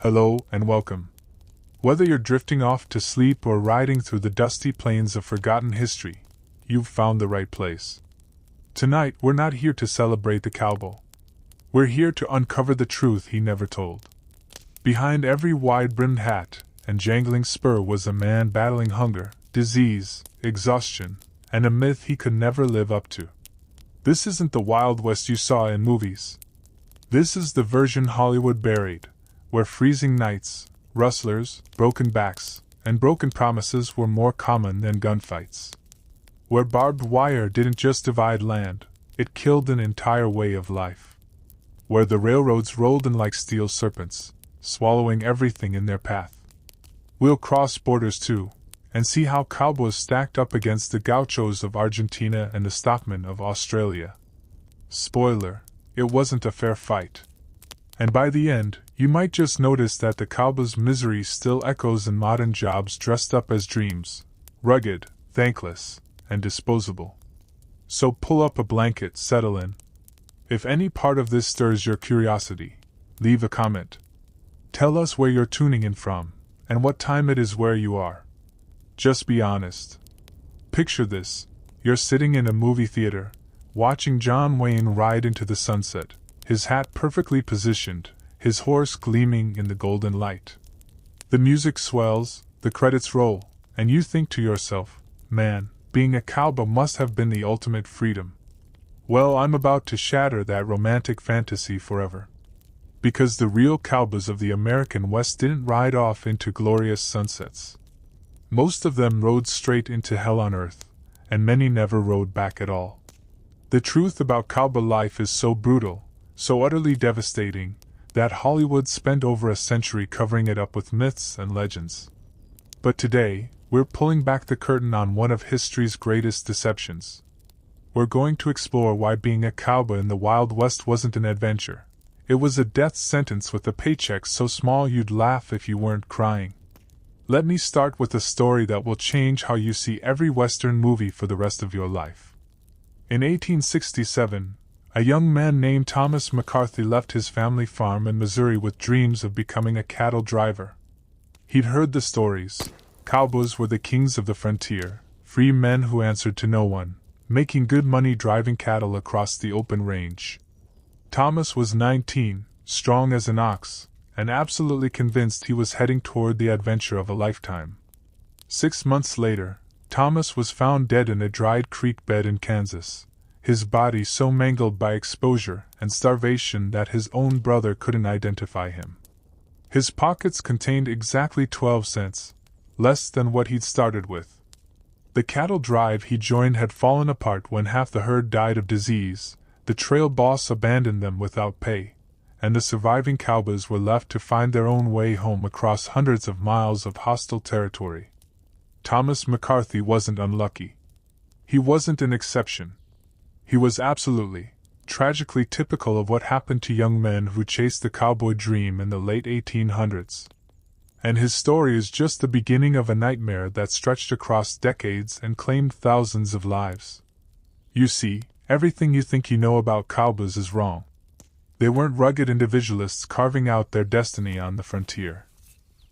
Hello and welcome. Whether you're drifting off to sleep or riding through the dusty plains of forgotten history, you've found the right place. Tonight, we're not here to celebrate the cowboy. We're here to uncover the truth he never told. Behind every wide-brimmed hat and jangling spur was a man battling hunger, disease, exhaustion, and a myth he could never live up to. This isn't the Wild West you saw in movies. This is the version Hollywood buried, where freezing nights, rustlers, broken backs, and broken promises were more common than gunfights. Where barbed wire didn't just divide land, it killed an entire way of life. Where the railroads rolled in like steel serpents, swallowing everything in their path. We'll cross borders too, and see how cowboys stacked up against the gauchos of Argentina and the stockmen of Australia. Spoiler, it wasn't a fair fight. And by the end, you might just notice that the cowboy's misery still echoes in modern jobs dressed up as dreams, rugged, thankless, and disposable. So pull up a blanket, settle in. If any part of this stirs your curiosity, leave a comment. Tell us where you're tuning in from, and what time it is where you are. Just be honest. Picture this: you're sitting in a movie theater, watching John Wayne ride into the sunset, his hat perfectly positioned, his horse gleaming in the golden light. The music swells, the credits roll, and you think to yourself, man, being a cowboy must have been the ultimate freedom. Well, I'm about to shatter that romantic fantasy forever. Because the real cowboys of the American West didn't ride off into glorious sunsets. Most of them rode straight into hell on earth, and many never rode back at all. The truth about cowboy life is so brutal, so utterly devastating, that Hollywood spent over a century covering it up with myths and legends. But today, we're pulling back the curtain on one of history's greatest deceptions. We're going to explore why being a cowboy in the Wild West wasn't an adventure. It was a death sentence with a paycheck so small you'd laugh if you weren't crying. Let me start with a story that will change how you see every Western movie for the rest of your life. In 1867, a young man named Thomas McCarthy left his family farm in Missouri with dreams of becoming a cattle driver. He'd heard the stories. Cowboys were the kings of the frontier, free men who answered to no one, making good money driving cattle across the open range. Thomas was 19, strong as an ox, and absolutely convinced he was heading toward the adventure of a lifetime. 6 months later, Thomas was found dead in a dried creek bed in Kansas, his body so mangled by exposure and starvation that his own brother couldn't identify him. His pockets contained exactly 12 cents, less than what he'd started with. The cattle drive he joined had fallen apart when half the herd died of disease, the trail boss abandoned them without pay, and the surviving cowboys were left to find their own way home across hundreds of miles of hostile territory. Thomas McCarthy wasn't unlucky. He wasn't an exception. He was absolutely, tragically typical of what happened to young men who chased the cowboy dream in the late 1800s. And his story is just the beginning of a nightmare that stretched across decades and claimed thousands of lives. You see, everything you think you know about cowboys is wrong. They weren't rugged individualists carving out their destiny on the frontier.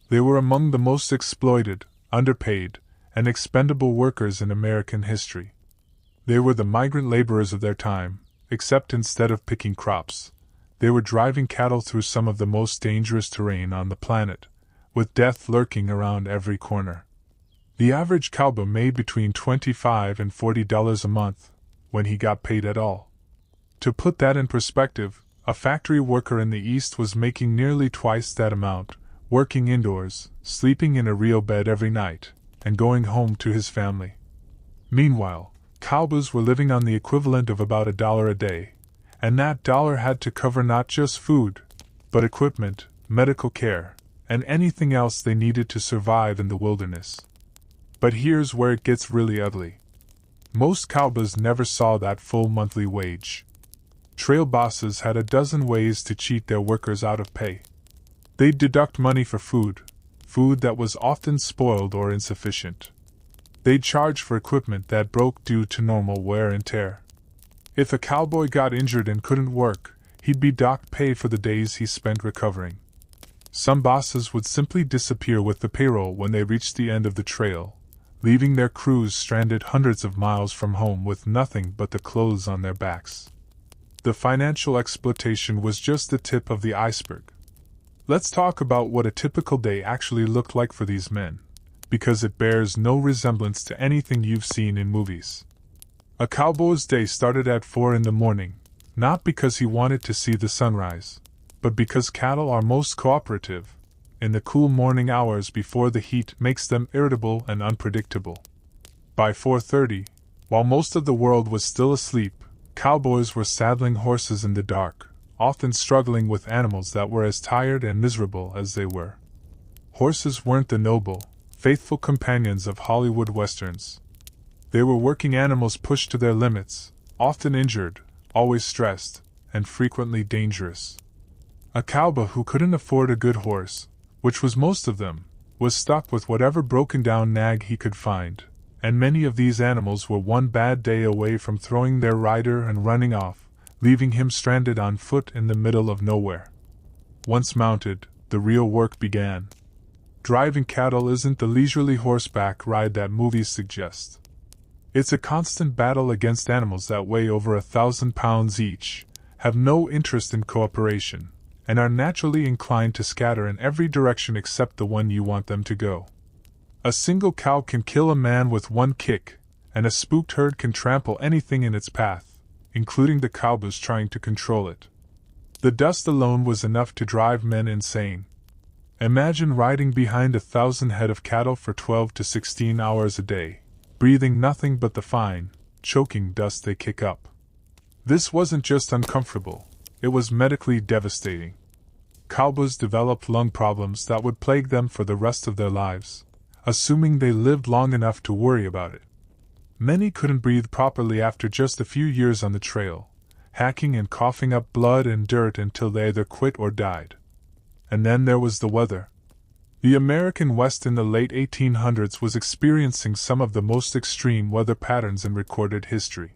They were among the most exploited, underpaid, and expendable workers in American history. They were the migrant laborers of their time, except instead of picking crops, they were driving cattle through some of the most dangerous terrain on the planet, with death lurking around every corner. The average cowboy made between $25 and $40 a month, when he got paid at all. To put that in perspective, a factory worker in the East was making nearly twice that amount, working indoors, sleeping in a real bed every night, and going home to his family. Meanwhile, cowboys were living on the equivalent of about $1 a day, and that dollar had to cover not just food, but equipment, medical care, and anything else they needed to survive in the wilderness. But here's where it gets really ugly. Most cowboys never saw that full monthly wage. Trail bosses had a dozen ways to cheat their workers out of pay. They'd deduct money for food that was often spoiled or insufficient. They'd charge for equipment that broke due to normal wear and tear. If a cowboy got injured and couldn't work, he'd be docked pay for the days he spent recovering. Some bosses would simply disappear with the payroll when they reached the end of the trail, leaving their crews stranded hundreds of miles from home with nothing but the clothes on their backs. The financial exploitation was just the tip of the iceberg. Let's talk about what a typical day actually looked like for these men, because it bears no resemblance to anything you've seen in movies. A cowboy's day started at 4 in the morning, not because he wanted to see the sunrise, but because cattle are most cooperative, in the cool morning hours before the heat makes them irritable and unpredictable. By 4:30, while most of the world was still asleep, cowboys were saddling horses in the dark, often struggling with animals that were as tired and miserable as they were. Horses weren't the noble, faithful companions of Hollywood westerns. They were working animals pushed to their limits, often injured, always stressed, and frequently dangerous. A cowboy who couldn't afford a good horse, which was most of them, was stuck with whatever broken-down nag he could find, and many of these animals were one bad day away from throwing their rider and running off, leaving him stranded on foot in the middle of nowhere. Once mounted, the real work began. Driving cattle isn't the leisurely horseback ride that movies suggest. It's a constant battle against animals that weigh over 1,000 pounds each, have no interest in cooperation, and are naturally inclined to scatter in every direction except the one you want them to go. A single cow can kill a man with one kick, and a spooked herd can trample anything in its path, including the cowboys trying to control it. The dust alone was enough to drive men insane. Imagine riding behind 1,000 head of cattle for 12 to 16 hours a day, breathing nothing but the fine, choking dust they kick up. This wasn't just uncomfortable, it was medically devastating. Cowboys developed lung problems that would plague them for the rest of their lives, assuming they lived long enough to worry about it. Many couldn't breathe properly after just a few years on the trail, hacking and coughing up blood and dirt until they either quit or died. And then there was the weather. The American West in the late 1800s was experiencing some of the most extreme weather patterns in recorded history.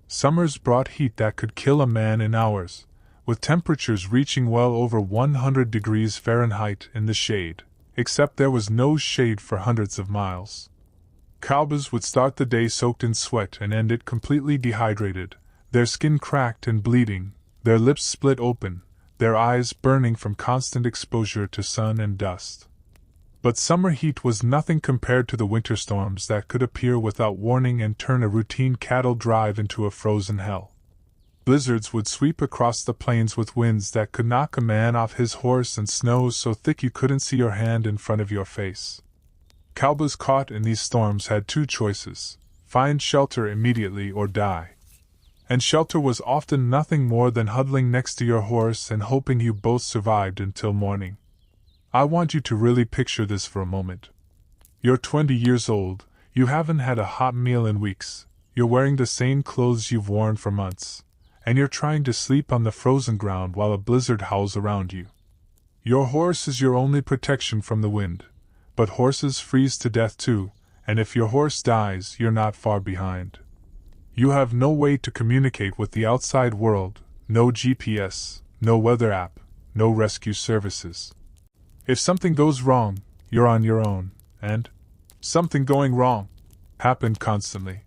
Summers brought heat that could kill a man in hours, with temperatures reaching well over 100 degrees Fahrenheit in the shade, except there was no shade for hundreds of miles. Cowboys would start the day soaked in sweat and end it completely dehydrated, their skin cracked and bleeding, their lips split open, their eyes burning from constant exposure to sun and dust. But summer heat was nothing compared to the winter storms that could appear without warning and turn a routine cattle drive into a frozen hell. Blizzards would sweep across the plains with winds that could knock a man off his horse and snow so thick you couldn't see your hand in front of your face. Cowboys caught in these storms had two choices: find shelter immediately or die. And shelter was often nothing more than huddling next to your horse and hoping you both survived until morning. I want you to really picture this for a moment. You're 20 years old, you haven't had a hot meal in weeks, you're wearing the same clothes you've worn for months, and you're trying to sleep on the frozen ground while a blizzard howls around you. Your horse is your only protection from the wind, but horses freeze to death too, and if your horse dies, you're not far behind. You have no way to communicate with the outside world, no GPS, no weather app, no rescue services. If something goes wrong, you're on your own, and something going wrong happened constantly.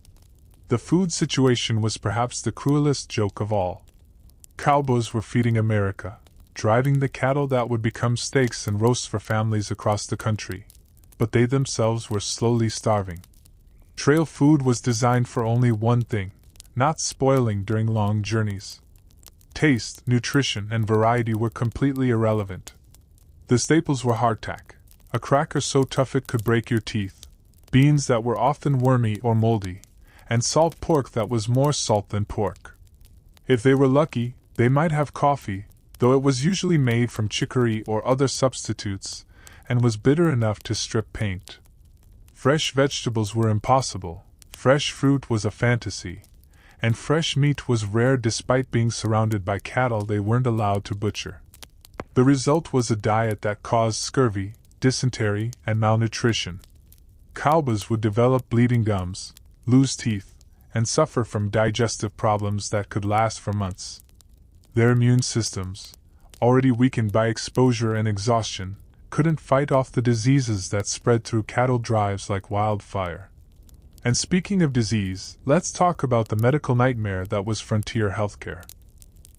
The food situation was perhaps the cruelest joke of all. Cowboys were feeding America, driving the cattle that would become steaks and roasts for families across the country, but they themselves were slowly starving. Trail food was designed for only one thing: not spoiling during long journeys. Taste, nutrition, and variety were completely irrelevant. The staples were hardtack, a cracker so tough it could break your teeth, beans that were often wormy or moldy, and salt pork that was more salt than pork. If they were lucky, they might have coffee, though it was usually made from chicory or other substitutes, and was bitter enough to strip paint. Fresh vegetables were impossible, fresh fruit was a fantasy, and fresh meat was rare despite being surrounded by cattle they weren't allowed to butcher. The result was a diet that caused scurvy, dysentery, and malnutrition. Cowboys would develop bleeding gums, lose teeth, and suffer from digestive problems that could last for months. Their immune systems, already weakened by exposure and exhaustion, couldn't fight off the diseases that spread through cattle drives like wildfire. And speaking of disease, let's talk about the medical nightmare that was frontier healthcare.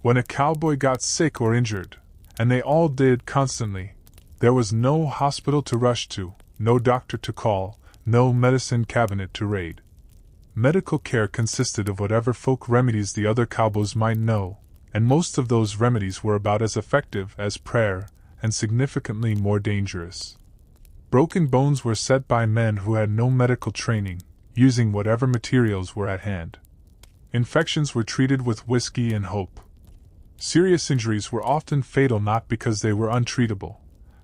When a cowboy got sick or injured, and they all did constantly, there was no hospital to rush to, no doctor to call, no medicine cabinet to raid. Medical care consisted of whatever folk remedies the other cowboys might know, and most of those remedies were about as effective as prayer, and significantly more dangerous. Broken bones were set by men who had no medical training, using whatever materials were at hand. Infections were treated with whiskey and hope. Serious injuries were often fatal not because they were untreatable,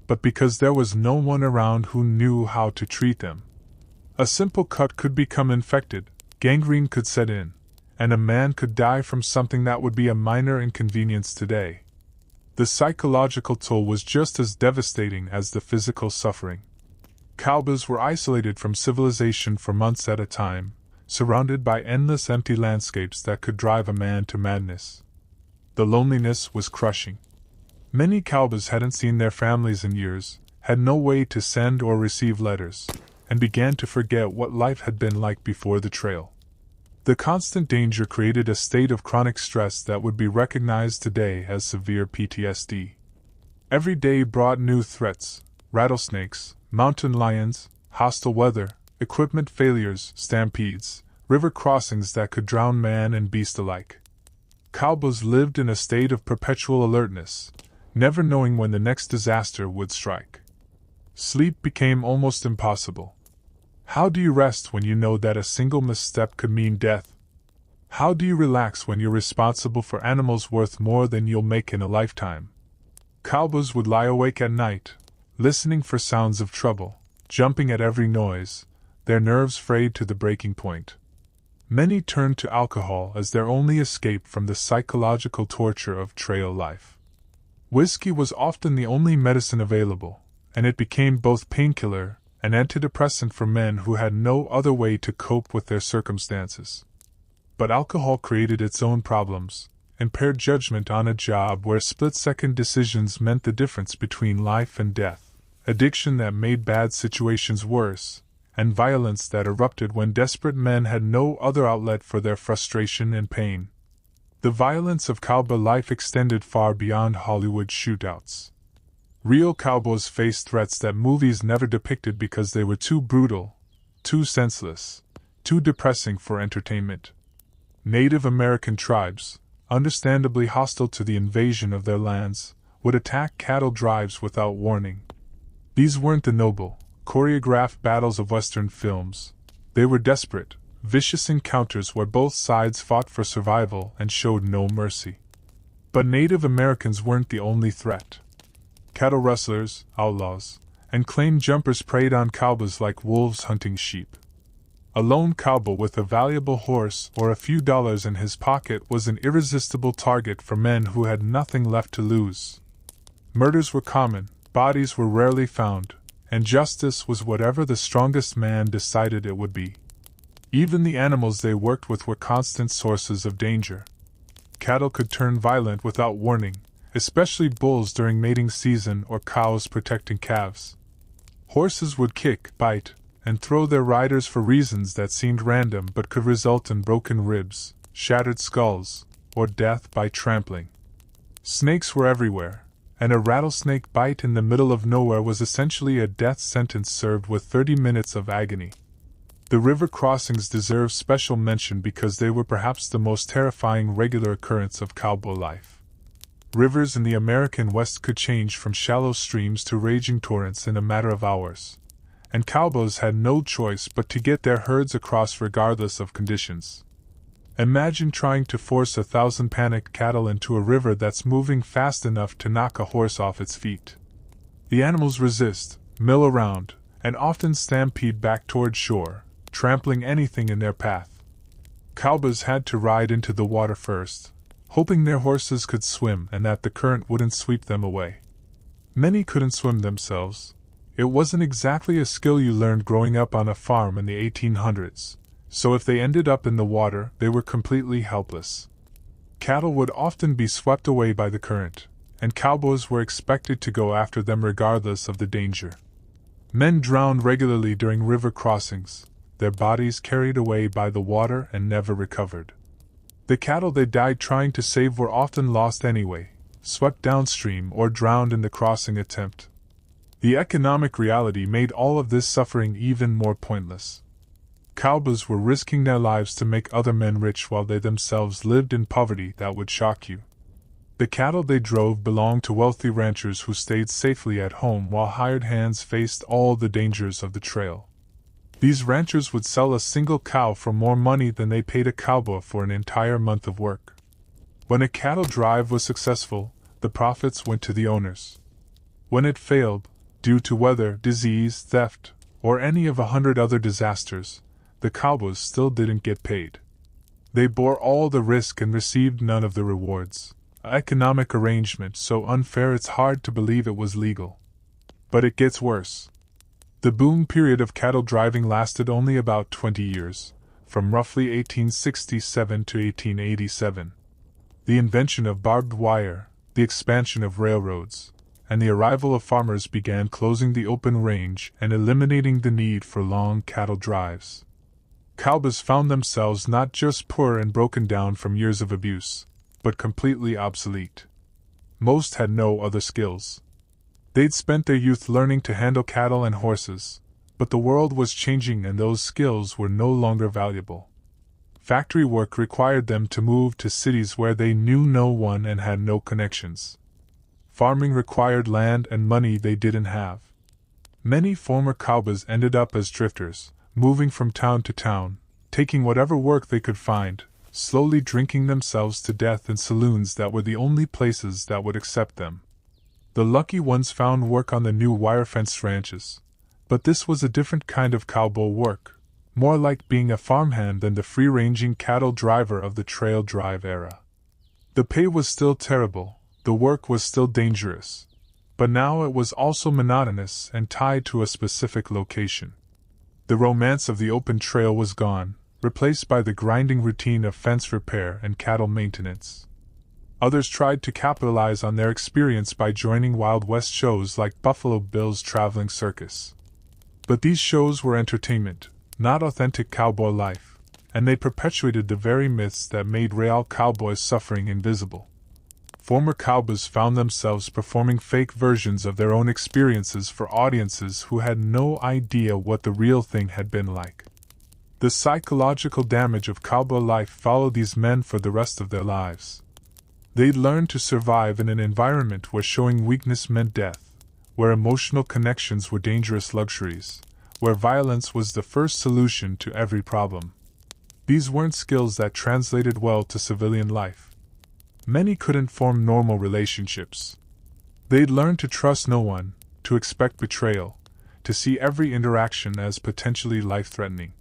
but because there was no one around who knew how to treat them. A simple cut could become infected, gangrene could set in, and a man could die from something that would be a minor inconvenience today. The psychological toll was just as devastating as the physical suffering. Cowboys were isolated from civilization for months at a time, surrounded by endless empty landscapes that could drive a man to madness. The loneliness was crushing. Many cowboys hadn't seen their families in years, had no way to send or receive letters, and began to forget what life had been like before the trail. The constant danger created a state of chronic stress that would be recognized today as severe PTSD. Every day brought new threats: rattlesnakes, mountain lions, hostile weather, equipment failures, stampedes, river crossings that could drown man and beast alike. Cowboys lived in a state of perpetual alertness, never knowing when the next disaster would strike. Sleep became almost impossible. How do you rest when you know that a single misstep could mean death? How do you relax when you're responsible for animals worth more than you'll make in a lifetime? Cowboys would lie awake at night, listening for sounds of trouble, jumping at every noise, their nerves frayed to the breaking point. Many turned to alcohol as their only escape from the psychological torture of trail life. Whiskey was often the only medicine available, and it became both painkiller and antidepressant for men who had no other way to cope with their circumstances. But alcohol created its own problems, impaired judgment on a job where split-second decisions meant the difference between life and death, addiction that made bad situations worse, and violence that erupted when desperate men had no other outlet for their frustration and pain. The violence of cowboy life extended far beyond Hollywood shootouts. Real cowboys faced threats that movies never depicted because they were too brutal, too senseless, too depressing for entertainment. Native American tribes, understandably hostile to the invasion of their lands, would attack cattle drives without warning. These weren't the noble, choreographed battles of Western films. They were desperate, vicious encounters where both sides fought for survival and showed no mercy. But Native Americans weren't the only threat. Cattle rustlers, outlaws, and claim jumpers preyed on cowboys like wolves hunting sheep. A lone cowboy with a valuable horse or a few dollars in his pocket was an irresistible target for men who had nothing left to lose. Murders were common, bodies were rarely found, and justice was whatever the strongest man decided it would be. Even the animals they worked with were constant sources of danger. Cattle could turn violent without warning, especially bulls during mating season or cows protecting calves. Horses would kick, bite, and throw their riders for reasons that seemed random but could result in broken ribs, shattered skulls, or death by trampling. Snakes were everywhere, and a rattlesnake bite in the middle of nowhere was essentially a death sentence served with 30 minutes of agony. The river crossings deserve special mention because they were perhaps the most terrifying regular occurrence of cowboy life. Rivers in the American West could change from shallow streams to raging torrents in a matter of hours, and cowboys had no choice but to get their herds across regardless of conditions. Imagine trying to force 1,000 panicked cattle into a river that's moving fast enough to knock a horse off its feet. The animals resist, mill around, and often stampede back toward shore, trampling anything in their path. Cowboys had to ride into the water first, hoping their horses could swim and that the current wouldn't sweep them away. Many couldn't swim themselves. It wasn't exactly a skill you learned growing up on a farm in the 1800s, so if they ended up in the water, they were completely helpless. Cattle would often be swept away by the current, and cowboys were expected to go after them regardless of the danger. Men drowned regularly during river crossings, their bodies carried away by the water and never recovered. The cattle they died trying to save were often lost anyway, swept downstream or drowned in the crossing attempt. The economic reality made all of this suffering even more pointless. Cowboys were risking their lives to make other men rich while they themselves lived in poverty that would shock you. The cattle they drove belonged to wealthy ranchers who stayed safely at home while hired hands faced all the dangers of the trail. These ranchers would sell a single cow for more money than they paid a cowboy for an entire month of work. When a cattle drive was successful, the profits went to the owners. When it failed, due to weather, disease, theft, or any of 100 other disasters, the cowboys still didn't get paid. They bore all the risk and received none of the rewards. An economic arrangement so unfair it's hard to believe it was legal. But it gets worse. The boom period of cattle driving lasted only about 20 years, from roughly 1867 to 1887. The invention of barbed wire, the expansion of railroads, and the arrival of farmers began closing the open range and eliminating the need for long cattle drives. Cowboys found themselves not just poor and broken down from years of abuse, but completely obsolete. Most had no other skills. They'd spent their youth learning to handle cattle and horses, but the world was changing and those skills were no longer valuable. Factory work required them to move to cities where they knew no one and had no connections. Farming required land and money they didn't have. Many former cowboys ended up as drifters, moving from town to town, taking whatever work they could find, slowly drinking themselves to death in saloons that were the only places that would accept them. The lucky ones found work on the new wire-fenced ranches. But this was a different kind of cowboy work, more like being a farmhand than the free-ranging cattle driver of the trail drive era. The pay was still terrible, the work was still dangerous, but now it was also monotonous and tied to a specific location. The romance of the open trail was gone, replaced by the grinding routine of fence repair and cattle maintenance. Others tried to capitalize on their experience by joining Wild West shows like Buffalo Bill's Traveling Circus. But these shows were entertainment, not authentic cowboy life, and they perpetuated the very myths that made real cowboys' suffering invisible. Former cowboys found themselves performing fake versions of their own experiences for audiences who had no idea what the real thing had been like. The psychological damage of cowboy life followed these men for the rest of their lives. They'd learned to survive in an environment where showing weakness meant death, where emotional connections were dangerous luxuries, where violence was the first solution to every problem. These weren't skills that translated well to civilian life. Many couldn't form normal relationships. They'd learned to trust no one, to expect betrayal, to see every interaction as potentially life-threatening.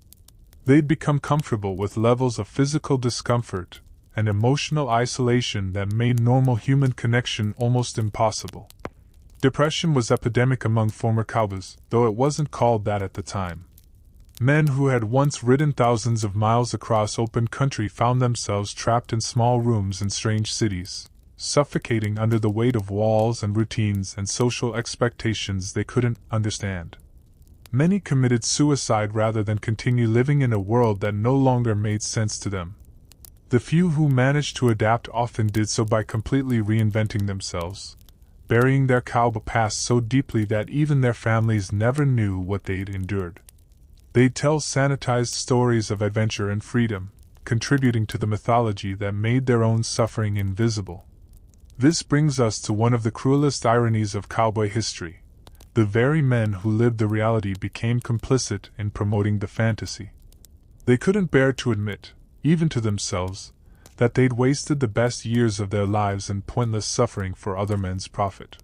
They'd become comfortable with levels of physical discomfort and emotional isolation that made normal human connection almost impossible. Depression was epidemic among former cowboys, though it wasn't called that at the time. Men who had once ridden thousands of miles across open country found themselves trapped in small rooms in strange cities, suffocating under the weight of walls and routines and social expectations they couldn't understand. Many committed suicide rather than continue living in a world that no longer made sense to them. The few who managed to adapt often did so by completely reinventing themselves, burying their cowboy past so deeply that even their families never knew what they'd endured. They'd tell sanitized stories of adventure and freedom, contributing to the mythology that made their own suffering invisible. This brings us to one of the cruelest ironies of cowboy history. The very men who lived the reality became complicit in promoting the fantasy. They couldn't bear to admit, even to themselves, that they'd wasted the best years of their lives in pointless suffering for other men's profit.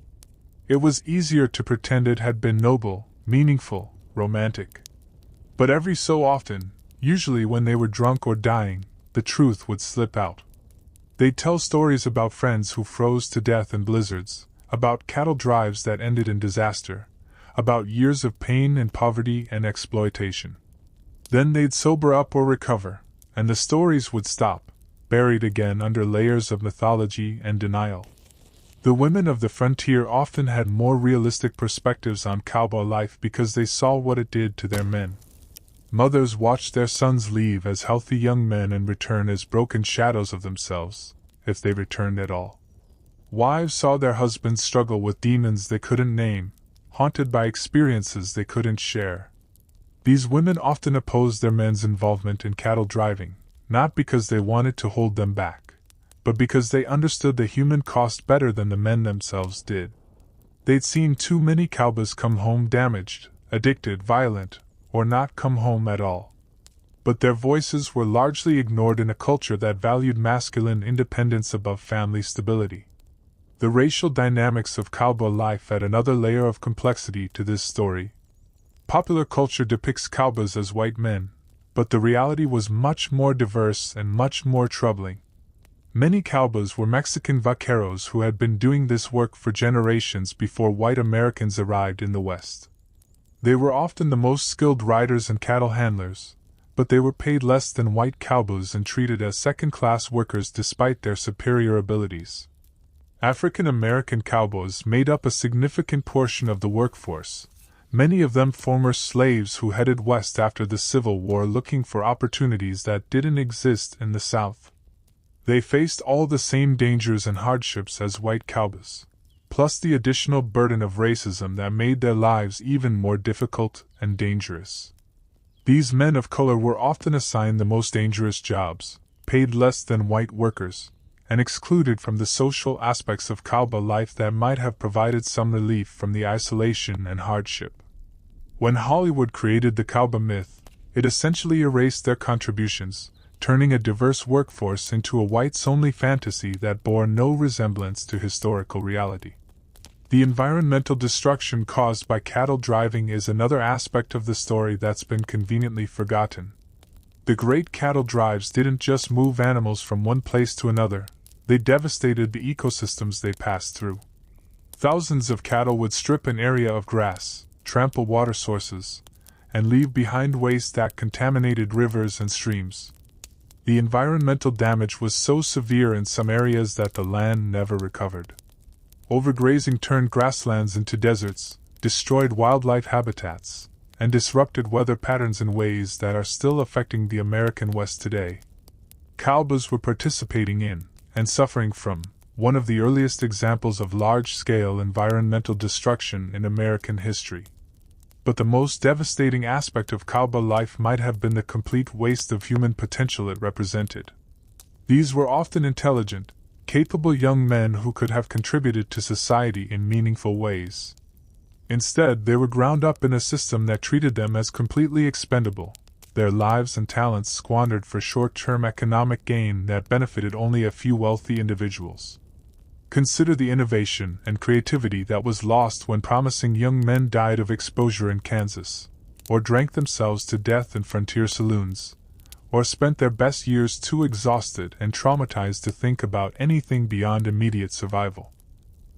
It was easier to pretend it had been noble, meaningful, romantic. But every so often, usually when they were drunk or dying, the truth would slip out. They'd tell stories about friends who froze to death in blizzards, about cattle drives that ended in disaster, about years of pain and poverty and exploitation. Then they'd sober up or recover, and the stories would stop, buried again under layers of mythology and denial. The women of the frontier often had more realistic perspectives on cowboy life because they saw what it did to their men. Mothers watched their sons leave as healthy young men and return as broken shadows of themselves, if they returned at all. Wives saw their husbands struggle with demons they couldn't name, haunted by experiences they couldn't share. These women often opposed their men's involvement in cattle driving, not because they wanted to hold them back, but because they understood the human cost better than the men themselves did. They'd seen too many cowboys come home damaged, addicted, violent, or not come home at all. But their voices were largely ignored in a culture that valued masculine independence above family stability. The racial dynamics of cowboy life add another layer of complexity to this story. Popular culture depicts cowboys as white men, but the reality was much more diverse and much more troubling. Many cowboys were Mexican vaqueros who had been doing this work for generations before white Americans arrived in the West. They were often the most skilled riders and cattle handlers, but they were paid less than white cowboys and treated as second-class workers despite their superior abilities. African American cowboys made up a significant portion of the workforce, many of them former slaves who headed west after the Civil War looking for opportunities that didn't exist in the South. They faced all the same dangers and hardships as white cowboys, plus the additional burden of racism that made their lives even more difficult and dangerous. These men of color were often assigned the most dangerous jobs, paid less than white workers, and excluded from the social aspects of cowboy life that might have provided some relief from the isolation and hardship. When Hollywood created the cowboy myth, it essentially erased their contributions, turning a diverse workforce into a whites-only fantasy that bore no resemblance to historical reality. The environmental destruction caused by cattle driving is another aspect of the story that's been conveniently forgotten. The great cattle drives didn't just move animals from one place to another, they devastated the ecosystems they passed through. Thousands of cattle would strip an area of grass, trample water sources, and leave behind waste that contaminated rivers and streams. The environmental damage was so severe in some areas that the land never recovered. Overgrazing turned grasslands into deserts, destroyed wildlife habitats, and disrupted weather patterns in ways that are still affecting the American West today. Cowboys were participating in, and suffering from, one of the earliest examples of large-scale environmental destruction in American history. But the most devastating aspect of cowboy life might have been the complete waste of human potential it represented. These were often intelligent, capable young men who could have contributed to society in meaningful ways. Instead, they were ground up in a system that treated them as completely expendable, their lives and talents squandered for short-term economic gain that benefited only a few wealthy individuals. Consider the innovation and creativity that was lost when promising young men died of exposure in Kansas, or drank themselves to death in frontier saloons, or spent their best years too exhausted and traumatized to think about anything beyond immediate survival.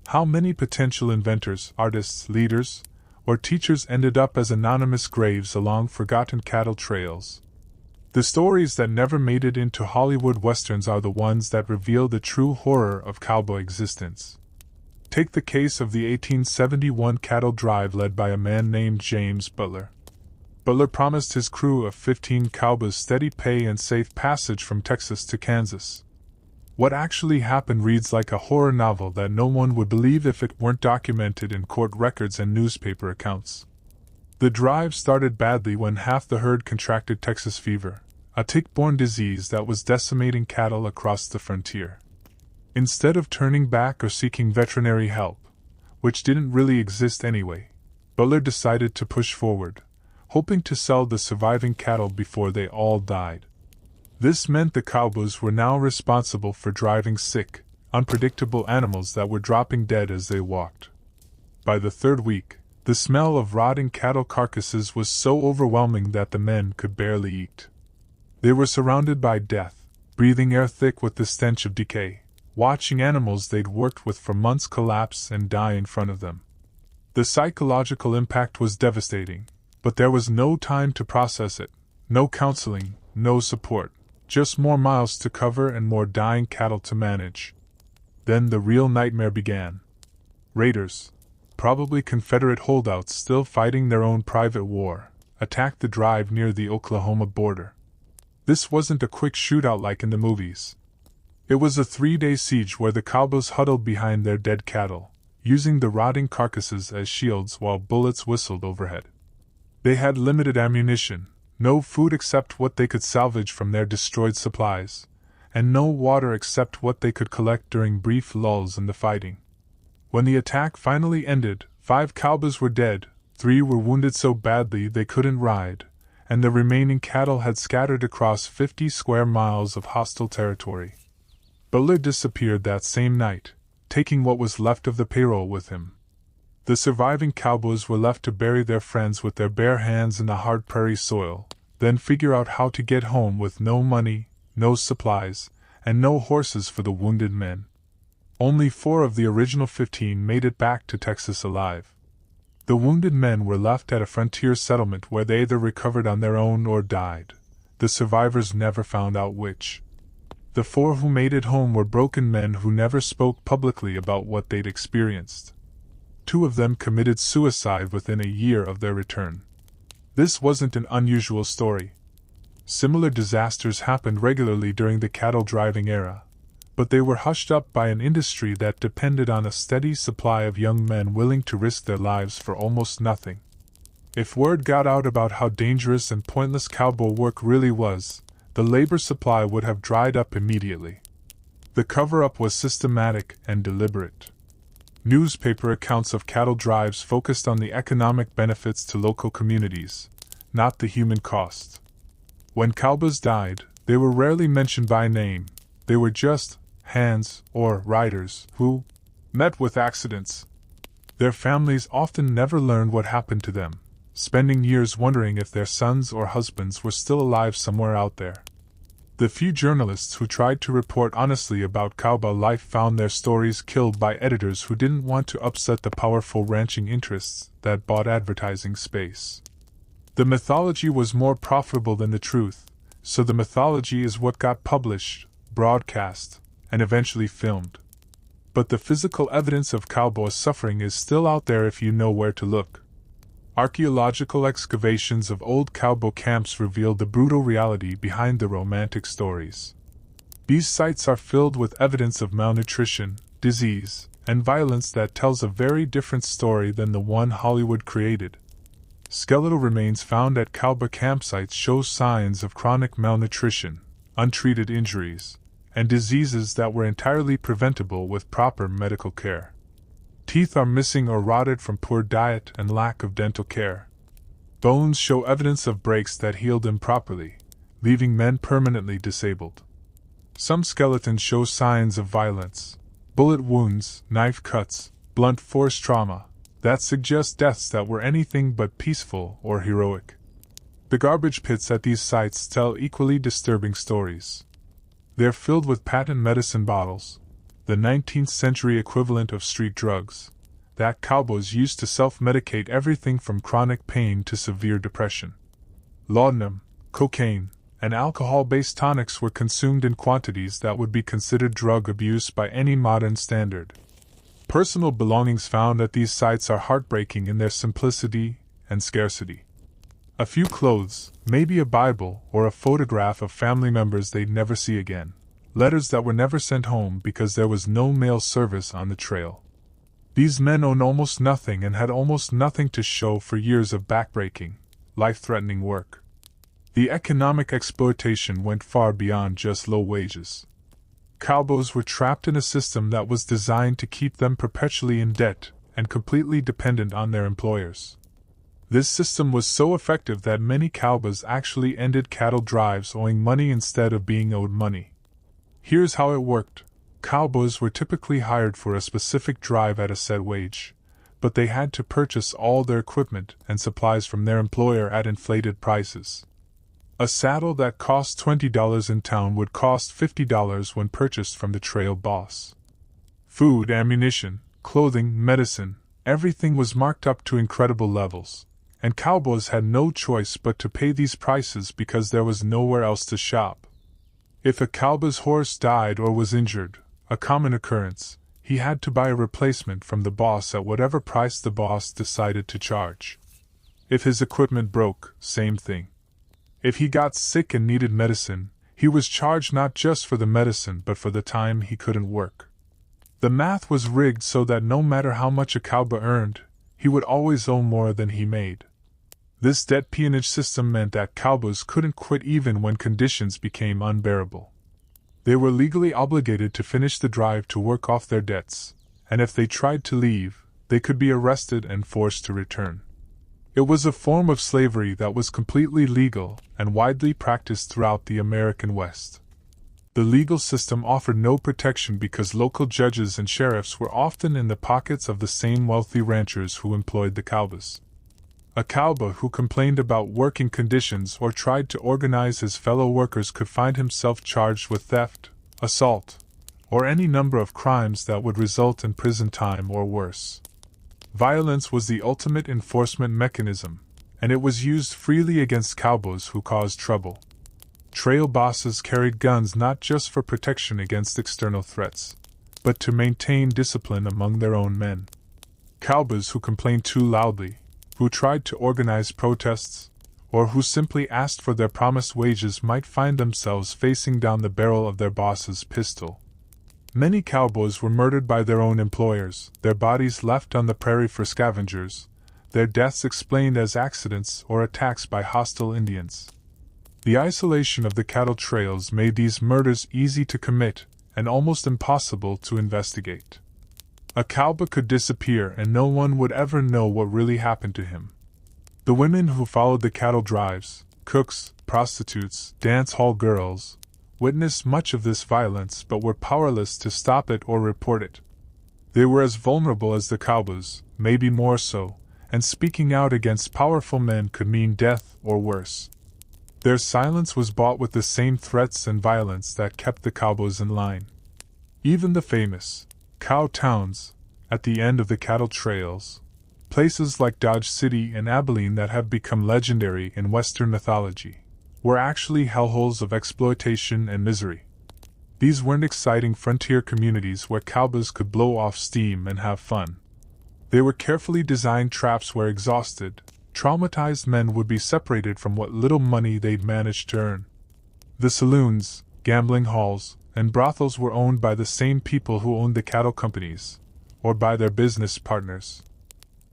How many potential inventors, artists, leaders, or teachers ended up as anonymous graves along forgotten cattle trails? The stories that never made it into Hollywood westerns are the ones that reveal the true horror of cowboy existence. Take the case of the 1871 cattle drive led by a man named James Butler. Butler promised his crew of 15 cowboys steady pay and safe passage from Texas to Kansas. What actually happened reads like a horror novel that no one would believe if it weren't documented in court records and newspaper accounts. The drive started badly when half the herd contracted Texas fever, a tick-borne disease that was decimating cattle across the frontier. Instead of turning back or seeking veterinary help, which didn't really exist anyway, Butler decided to push forward, hoping to sell the surviving cattle before they all died. This meant the cowboys were now responsible for driving sick, unpredictable animals that were dropping dead as they walked. By the third week, the smell of rotting cattle carcasses was so overwhelming that the men could barely eat. They were surrounded by death, breathing air thick with the stench of decay, watching animals they'd worked with for months collapse and die in front of them. The psychological impact was devastating, but there was no time to process it, no counseling, no support, just more miles to cover and more dying cattle to manage. Then the real nightmare began. Raiders, probably Confederate holdouts still fighting their own private war, attacked the drive near the Oklahoma border. This wasn't a quick shootout like in the movies. It was a 3-day siege where the cowboys huddled behind their dead cattle, using the rotting carcasses as shields while bullets whistled overhead. They had limited ammunition, no food except what they could salvage from their destroyed supplies, and no water except what they could collect during brief lulls in the fighting. When the attack finally ended, 5 cowboys were dead, 3 were wounded so badly they couldn't ride, and the remaining cattle had scattered across 50 square miles of hostile territory. Butler disappeared that same night, taking what was left of the payroll with him. The surviving cowboys were left to bury their friends with their bare hands in the hard prairie soil, then figure out how to get home with no money, no supplies, and no horses for the wounded men. Only 4 of the original 15 made it back to Texas alive. The wounded men were left at a frontier settlement where they either recovered on their own or died. The survivors never found out which. The 4 who made it home were broken men who never spoke publicly about what they'd experienced. 2 of them committed suicide within a year of their return. This wasn't an unusual story. Similar disasters happened regularly during the cattle driving era, but they were hushed up by an industry that depended on a steady supply of young men willing to risk their lives for almost nothing. If word got out about how dangerous and pointless cowboy work really was, the labor supply would have dried up immediately. The cover-up was systematic and deliberate. Newspaper accounts of cattle drives focused on the economic benefits to local communities, not the human cost. When cowboys died, they were rarely mentioned by name. They were just hands or riders who met with accidents. Their families often never learned what happened to them, spending years wondering if their sons or husbands were still alive somewhere out there. The few journalists who tried to report honestly about cowboy life found their stories killed by editors who didn't want to upset the powerful ranching interests that bought advertising space. The mythology was more profitable than the truth, so the mythology is what got published, broadcast, and eventually filmed. But the physical evidence of cowboy suffering is still out there if you know where to look. Archaeological excavations of old cowboy camps reveal the brutal reality behind the romantic stories. These sites are filled with evidence of malnutrition, disease, and violence that tells a very different story than the one Hollywood created. Skeletal remains found at cowboy campsites show signs of chronic malnutrition, untreated injuries, and diseases that were entirely preventable with proper medical care. Teeth are missing or rotted from poor diet and lack of dental care. Bones show evidence of breaks that healed improperly, leaving men permanently disabled. Some skeletons show signs of violence, bullet wounds, knife cuts, blunt force trauma, that suggest deaths that were anything but peaceful or heroic. The garbage pits at these sites tell equally disturbing stories. They're filled with patent medicine bottles, the 19th century equivalent of street drugs, that cowboys used to self-medicate everything from chronic pain to severe depression. Laudanum, cocaine, and alcohol-based tonics were consumed in quantities that would be considered drug abuse by any modern standard. Personal belongings found at these sites are heartbreaking in their simplicity and scarcity. A few clothes, maybe a Bible or a photograph of family members they'd never see again. Letters that were never sent home because there was no mail service on the trail. These men owned almost nothing and had almost nothing to show for years of backbreaking, life-threatening work. The economic exploitation went far beyond just low wages. Cowboys were trapped in a system that was designed to keep them perpetually in debt and completely dependent on their employers. This system was so effective that many cowboys actually ended cattle drives owing money instead of being owed money. Here's how it worked. Cowboys were typically hired for a specific drive at a set wage, but they had to purchase all their equipment and supplies from their employer at inflated prices. A saddle that cost $20 in town would cost $50 when purchased from the trail boss. Food, ammunition, clothing, medicine, everything was marked up to incredible levels, and cowboys had no choice but to pay these prices because there was nowhere else to shop. If a cowboy's horse died or was injured, a common occurrence, he had to buy a replacement from the boss at whatever price the boss decided to charge. If his equipment broke, same thing. If he got sick and needed medicine, he was charged not just for the medicine but for the time he couldn't work. The math was rigged so that no matter how much a cowboy earned, he would always owe more than he made. This debt peonage system meant that cowboys couldn't quit even when conditions became unbearable. They were legally obligated to finish the drive to work off their debts, and if they tried to leave, they could be arrested and forced to return. It was a form of slavery that was completely legal and widely practiced throughout the American West. The legal system offered no protection because local judges and sheriffs were often in the pockets of the same wealthy ranchers who employed the cowboys. A cowboy who complained about working conditions or tried to organize his fellow workers could find himself charged with theft, assault, or any number of crimes that would result in prison time or worse. Violence was the ultimate enforcement mechanism, and it was used freely against cowboys who caused trouble. Trail bosses carried guns not just for protection against external threats, but to maintain discipline among their own men. Cowboys who complained too loudly, who tried to organize protests, or who simply asked for their promised wages might find themselves facing down the barrel of their boss's pistol. Many cowboys were murdered by their own employers, their bodies left on the prairie for scavengers, their deaths explained as accidents or attacks by hostile Indians. The isolation of the cattle trails made these murders easy to commit and almost impossible to investigate. A cowboy could disappear and no one would ever know what really happened to him. The women who followed the cattle drives, cooks, prostitutes, dance hall girls, witnessed much of this violence but were powerless to stop it or report it. They were as vulnerable as the cowboys, maybe more so, and speaking out against powerful men could mean death or worse. Their silence was bought with the same threats and violence that kept the cowboys in line. Even the famous cow towns, at the end of the cattle trails, places like Dodge City and Abilene that have become legendary in Western mythology, were actually hellholes of exploitation and misery. These weren't exciting frontier communities where cowboys could blow off steam and have fun. They were carefully designed traps where exhausted, traumatized men would be separated from what little money they'd managed to earn. The saloons, gambling halls, and brothels were owned by the same people who owned the cattle companies, or by their business partners.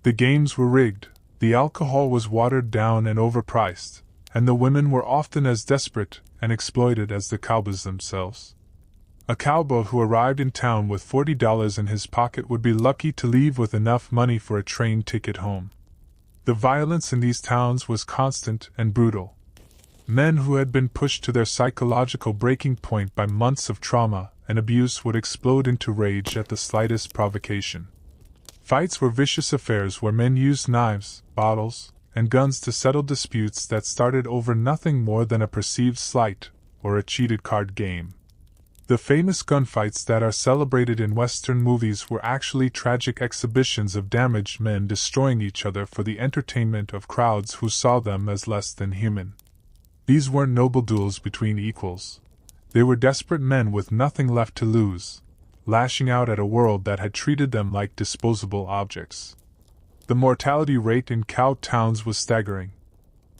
The games were rigged, the alcohol was watered down and overpriced, and the women were often as desperate and exploited as the cowboys themselves. A cowboy who arrived in town with $40 in his pocket would be lucky to leave with enough money for a train ticket home. The violence in these towns was constant and brutal. Men who had been pushed to their psychological breaking point by months of trauma and abuse would explode into rage at the slightest provocation. Fights were vicious affairs where men used knives, bottles, and guns to settle disputes that started over nothing more than a perceived slight or a cheated card game. The famous gunfights that are celebrated in Western movies were actually tragic exhibitions of damaged men destroying each other for the entertainment of crowds who saw them as less than human. These weren't noble duels between equals. They were desperate men with nothing left to lose, lashing out at a world that had treated them like disposable objects. The mortality rate in cow towns was staggering.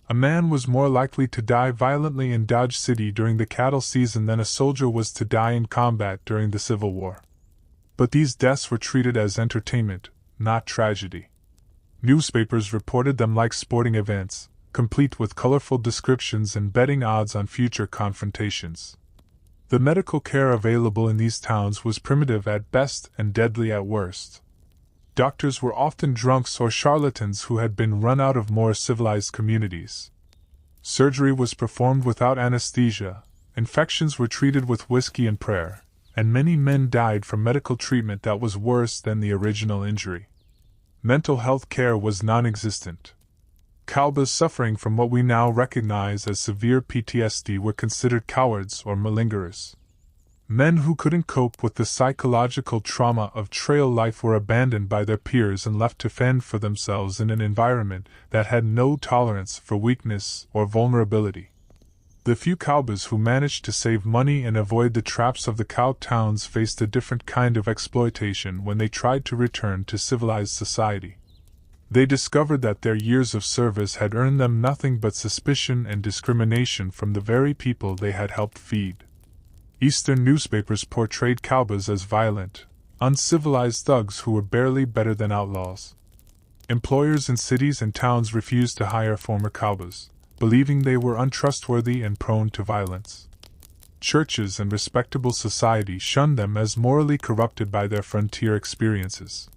A man was more likely to die violently in Dodge City during the cattle season than a soldier was to die in combat during the Civil War. But these deaths were treated as entertainment, not tragedy. Newspapers reported them like sporting events, complete with colorful descriptions and betting odds on future confrontations. The medical care available in these towns was primitive at best and deadly at worst. Doctors were often drunks or charlatans who had been run out of more civilized communities. Surgery was performed without anesthesia, infections were treated with whiskey and prayer, and many men died from medical treatment that was worse than the original injury. Mental health care was non-existent. Cowboys suffering from what we now recognize as severe PTSD were considered cowards or malingerers. Men who couldn't cope with the psychological trauma of trail life were abandoned by their peers and left to fend for themselves in an environment that had no tolerance for weakness or vulnerability. The few cowboys who managed to save money and avoid the traps of the cow towns faced a different kind of exploitation when they tried to return to civilized society. They discovered that their years of service had earned them nothing but suspicion and discrimination from the very people they had helped feed. Eastern newspapers portrayed cowboys as violent, uncivilized thugs who were barely better than outlaws. Employers in cities and towns refused to hire former cowboys, believing they were untrustworthy and prone to violence. Churches and respectable society shunned them as morally corrupted by their frontier experiences.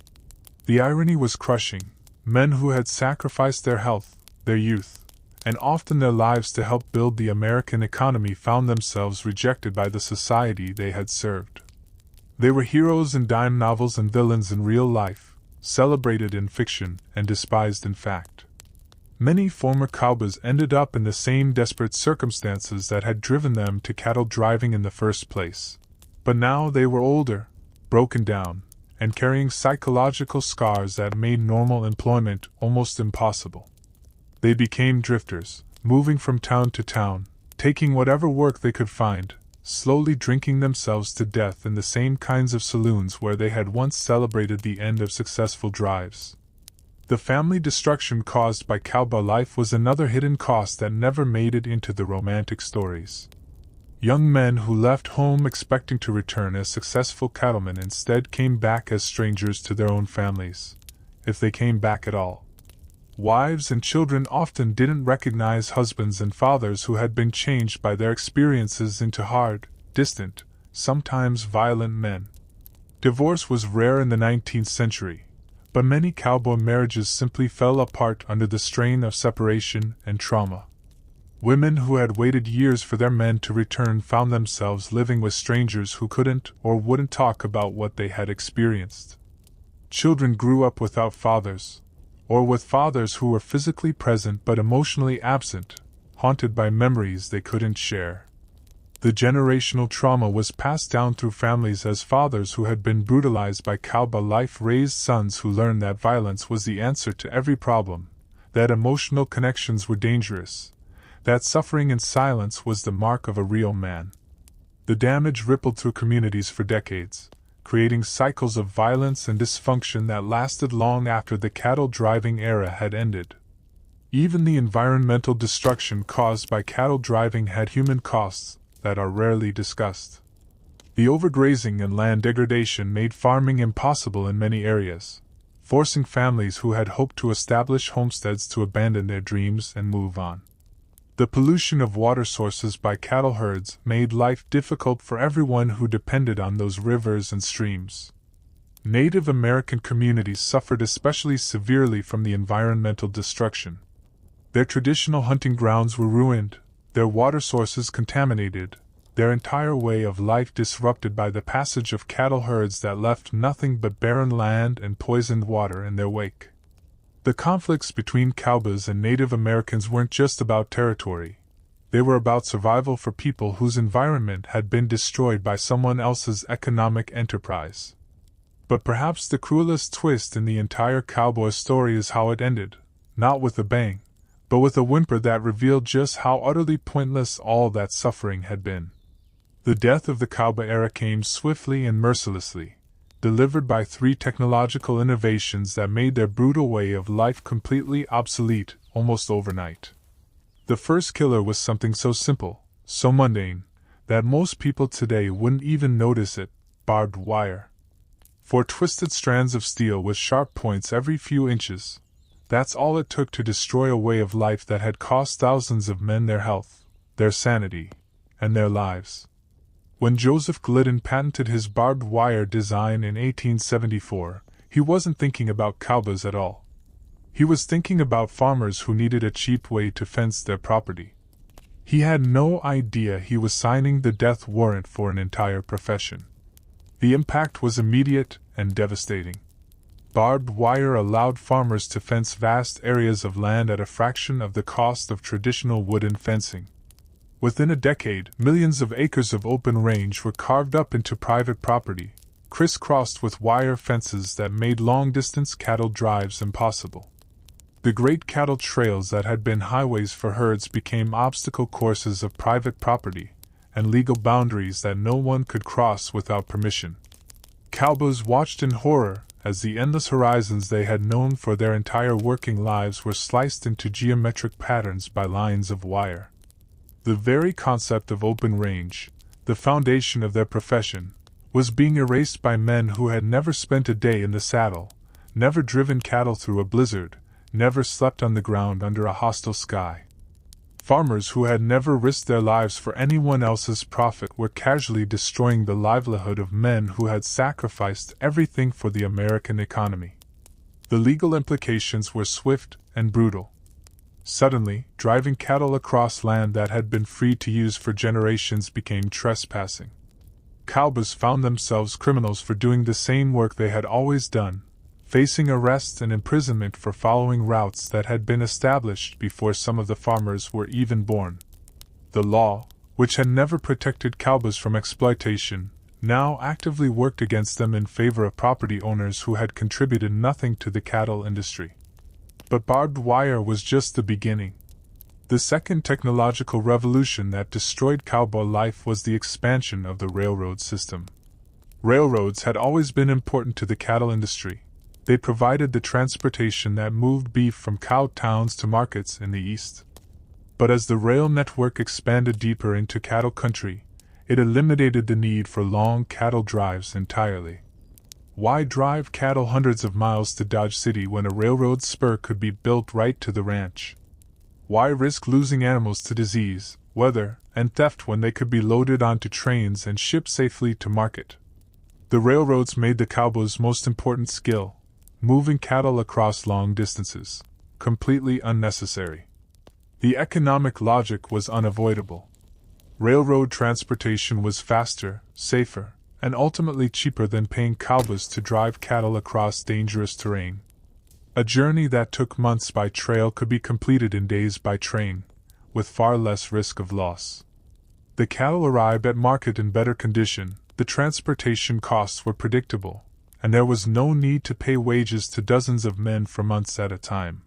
The irony was crushing. Men who had sacrificed their health, their youth, and often their lives to help build the American economy found themselves rejected by the society they had served. They were heroes in dime novels and villains in real life, celebrated in fiction and despised in fact. Many former cowboys ended up in the same desperate circumstances that had driven them to cattle driving in the first place. But now they were older, broken down, and carrying psychological scars that made normal employment almost impossible. They became drifters, moving from town to town, taking whatever work they could find, slowly drinking themselves to death in the same kinds of saloons where they had once celebrated the end of successful drives. The family destruction caused by cowboy life was another hidden cost that never made it into the romantic stories. Young men who left home expecting to return as successful cattlemen instead came back as strangers to their own families, if they came back at all. Wives and children often didn't recognize husbands and fathers who had been changed by their experiences into hard, distant, sometimes violent men. Divorce was rare in the 19th century, but many cowboy marriages simply fell apart under the strain of separation and trauma. Women who had waited years for their men to return found themselves living with strangers who couldn't or wouldn't talk about what they had experienced. Children grew up without fathers, or with fathers who were physically present but emotionally absent, haunted by memories they couldn't share. The generational trauma was passed down through families as fathers who had been brutalized by cowboy life raised sons who learned that violence was the answer to every problem, that emotional connections were dangerous, that suffering in silence was the mark of a real man. The damage rippled through communities for decades, creating cycles of violence and dysfunction that lasted long after the cattle driving era had ended. Even the environmental destruction caused by cattle driving had human costs that are rarely discussed. The overgrazing and land degradation made farming impossible in many areas, forcing families who had hoped to establish homesteads to abandon their dreams and move on. The pollution of water sources by cattle herds made life difficult for everyone who depended on those rivers and streams. Native American communities suffered especially severely from the environmental destruction. Their traditional hunting grounds were ruined, their water sources contaminated, their entire way of life disrupted by the passage of cattle herds that left nothing but barren land and poisoned water in their wake. The conflicts between cowboys and Native Americans weren't just about territory. They were about survival for people whose environment had been destroyed by someone else's economic enterprise. But perhaps the cruelest twist in the entire cowboy story is how it ended, not with a bang, but with a whimper that revealed just how utterly pointless all that suffering had been. The death of the cowboy era came swiftly and mercilessly, delivered by 3 technological innovations that made their brutal way of life completely obsolete almost overnight. The first killer was something so simple, so mundane, that most people today wouldn't even notice it: barbed wire. 4 twisted strands of steel with sharp points every few inches. That's all it took to destroy a way of life that had cost thousands of men their health, their sanity, and their lives. When Joseph Glidden patented his barbed wire design in 1874, he wasn't thinking about cowboys at all. He was thinking about farmers who needed a cheap way to fence their property. He had no idea he was signing the death warrant for an entire profession. The impact was immediate and devastating. Barbed wire allowed farmers to fence vast areas of land at a fraction of the cost of traditional wooden fencing. Within a decade, millions of acres of open range were carved up into private property, crisscrossed with wire fences that made long-distance cattle drives impossible. The great cattle trails that had been highways for herds became obstacle courses of private property, and legal boundaries that no one could cross without permission. Cowboys watched in horror as the endless horizons they had known for their entire working lives were sliced into geometric patterns by lines of wire. The very concept of open range, the foundation of their profession, was being erased by men who had never spent a day in the saddle, never driven cattle through a blizzard, never slept on the ground under a hostile sky. Farmers who had never risked their lives for anyone else's profit were casually destroying the livelihood of men who had sacrificed everything for the American economy. The legal implications were swift and brutal. Suddenly, driving cattle across land that had been free to use for generations became trespassing. Cowboys found themselves criminals for doing the same work they had always done, facing arrest and imprisonment for following routes that had been established before some of the farmers were even born. The law, which had never protected cowboys from exploitation, now actively worked against them in favor of property owners who had contributed nothing to the cattle industry. But barbed wire was just the beginning. The second technological revolution that destroyed cowboy life was the expansion of the railroad system. Railroads had always been important to the cattle industry. They provided the transportation that moved beef from cow towns to markets in the east. But as the rail network expanded deeper into cattle country, it eliminated the need for long cattle drives entirely. Why drive cattle hundreds of miles to Dodge City when a railroad spur could be built right to the ranch? Why risk losing animals to disease, weather, and theft when they could be loaded onto trains and shipped safely to market? The railroads made the cowboy's most important skill, moving cattle across long distances, completely unnecessary. The economic logic was unavoidable. Railroad transportation was faster, safer, and ultimately cheaper than paying cowboys to drive cattle across dangerous terrain. A journey that took months by trail could be completed in days by train, with far less risk of loss. The cattle arrived at market in better condition, the transportation costs were predictable, and there was no need to pay wages to dozens of men for months at a time.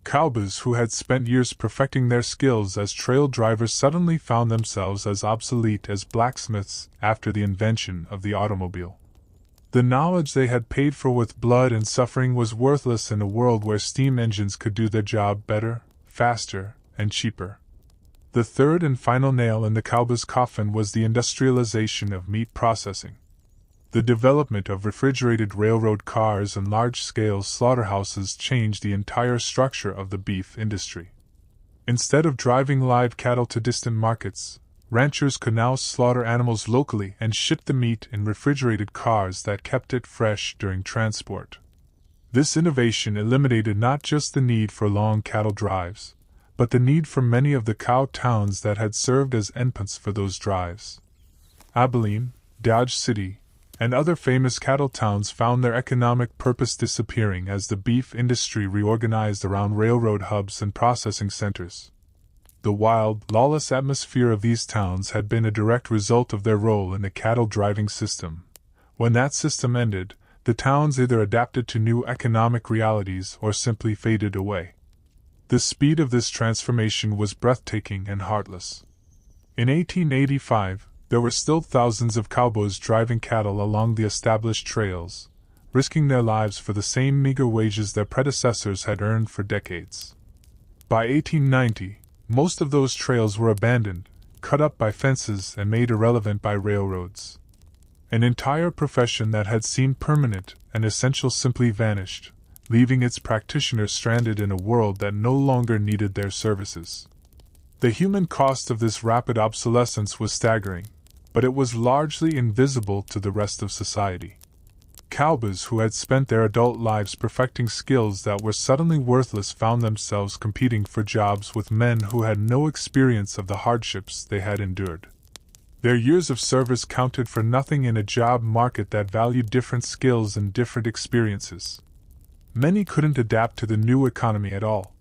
Cowboys who had spent years perfecting their skills as trail drivers suddenly found themselves as obsolete as blacksmiths after the invention of the automobile. The knowledge they had paid for with blood and suffering was worthless in a world where steam engines could do their job better, faster, and cheaper. The third and final nail in the cowboy's coffin was the industrialization of meat processing. The development of refrigerated railroad cars and large-scale slaughterhouses changed the entire structure of the beef industry. Instead of driving live cattle to distant markets, ranchers could now slaughter animals locally and ship the meat in refrigerated cars that kept it fresh during transport. This innovation eliminated not just the need for long cattle drives, but the need for many of the cow towns that had served as endpoints for those drives. Abilene, Dodge City, and other famous cattle towns found their economic purpose disappearing as the beef industry reorganized around railroad hubs and processing centers. The wild, lawless atmosphere of these towns had been a direct result of their role in the cattle driving system. When that system ended, the towns either adapted to new economic realities or simply faded away. The speed of this transformation was breathtaking and heartless. In 1885, there were still thousands of cowboys driving cattle along the established trails, risking their lives for the same meager wages their predecessors had earned for decades. By 1890, most of those trails were abandoned, cut up by fences and made irrelevant by railroads. An entire profession that had seemed permanent and essential simply vanished, leaving its practitioners stranded in a world that no longer needed their services. The human cost of this rapid obsolescence was staggering, but it was largely invisible to the rest of society. Cowboys who had spent their adult lives perfecting skills that were suddenly worthless found themselves competing for jobs with men who had no experience of the hardships they had endured. Their years of service counted for nothing in a job market that valued different skills and different experiences. Many couldn't adapt to the new economy at all.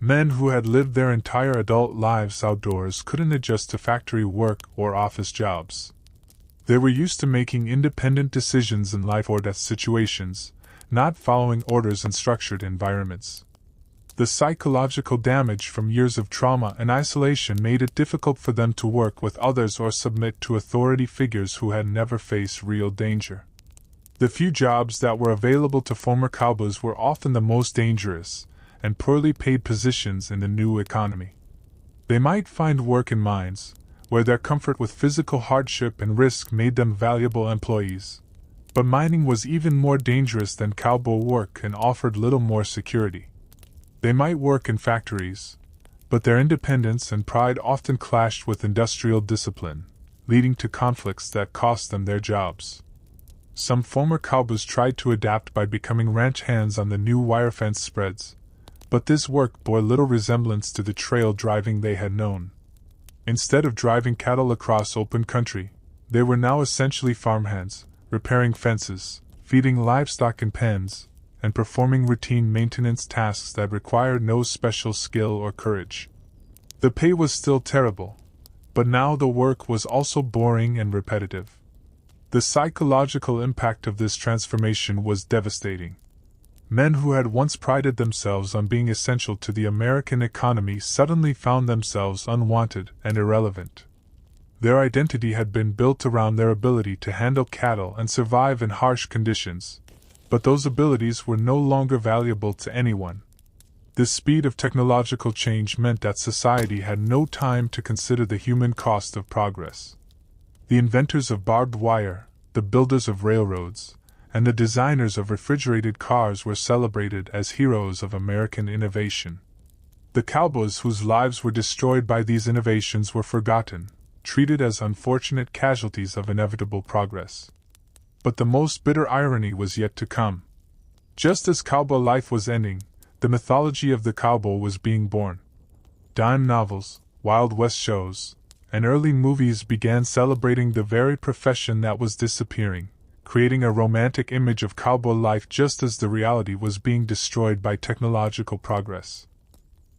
Men who had lived their entire adult lives outdoors couldn't adjust to factory work or office jobs. They were used to making independent decisions in life or death situations, not following orders in structured environments. The psychological damage from years of trauma and isolation made it difficult for them to work with others or submit to authority figures who had never faced real danger. The few jobs that were available to former cowboys were often the most dangerous and poorly paid positions in the new economy. They might find work in mines, where their comfort with physical hardship and risk made them valuable employees. But mining was even more dangerous than cowboy work and offered little more security. They might work in factories, but their independence and pride often clashed with industrial discipline, leading to conflicts that cost them their jobs. Some former cowboys tried to adapt by becoming ranch hands on the new wire fence spreads, but this work bore little resemblance to the trail driving they had known. Instead of driving cattle across open country, they were now essentially farmhands, repairing fences, feeding livestock in pens, and performing routine maintenance tasks that required no special skill or courage. The pay was still terrible, but now the work was also boring and repetitive. The psychological impact of this transformation was devastating. Men who had once prided themselves on being essential to the American economy suddenly found themselves unwanted and irrelevant. Their identity had been built around their ability to handle cattle and survive in harsh conditions, but those abilities were no longer valuable to anyone. The speed of technological change meant that society had no time to consider the human cost of progress. The inventors of barbed wire, the builders of railroads, and the designers of refrigerated cars were celebrated as heroes of American innovation. The cowboys whose lives were destroyed by these innovations were forgotten, treated as unfortunate casualties of inevitable progress. But the most bitter irony was yet to come. Just as cowboy life was ending, the mythology of the cowboy was being born. Dime novels, Wild West shows, and early movies began celebrating the very profession that was disappearing, creating a romantic image of cowboy life just as the reality was being destroyed by technological progress.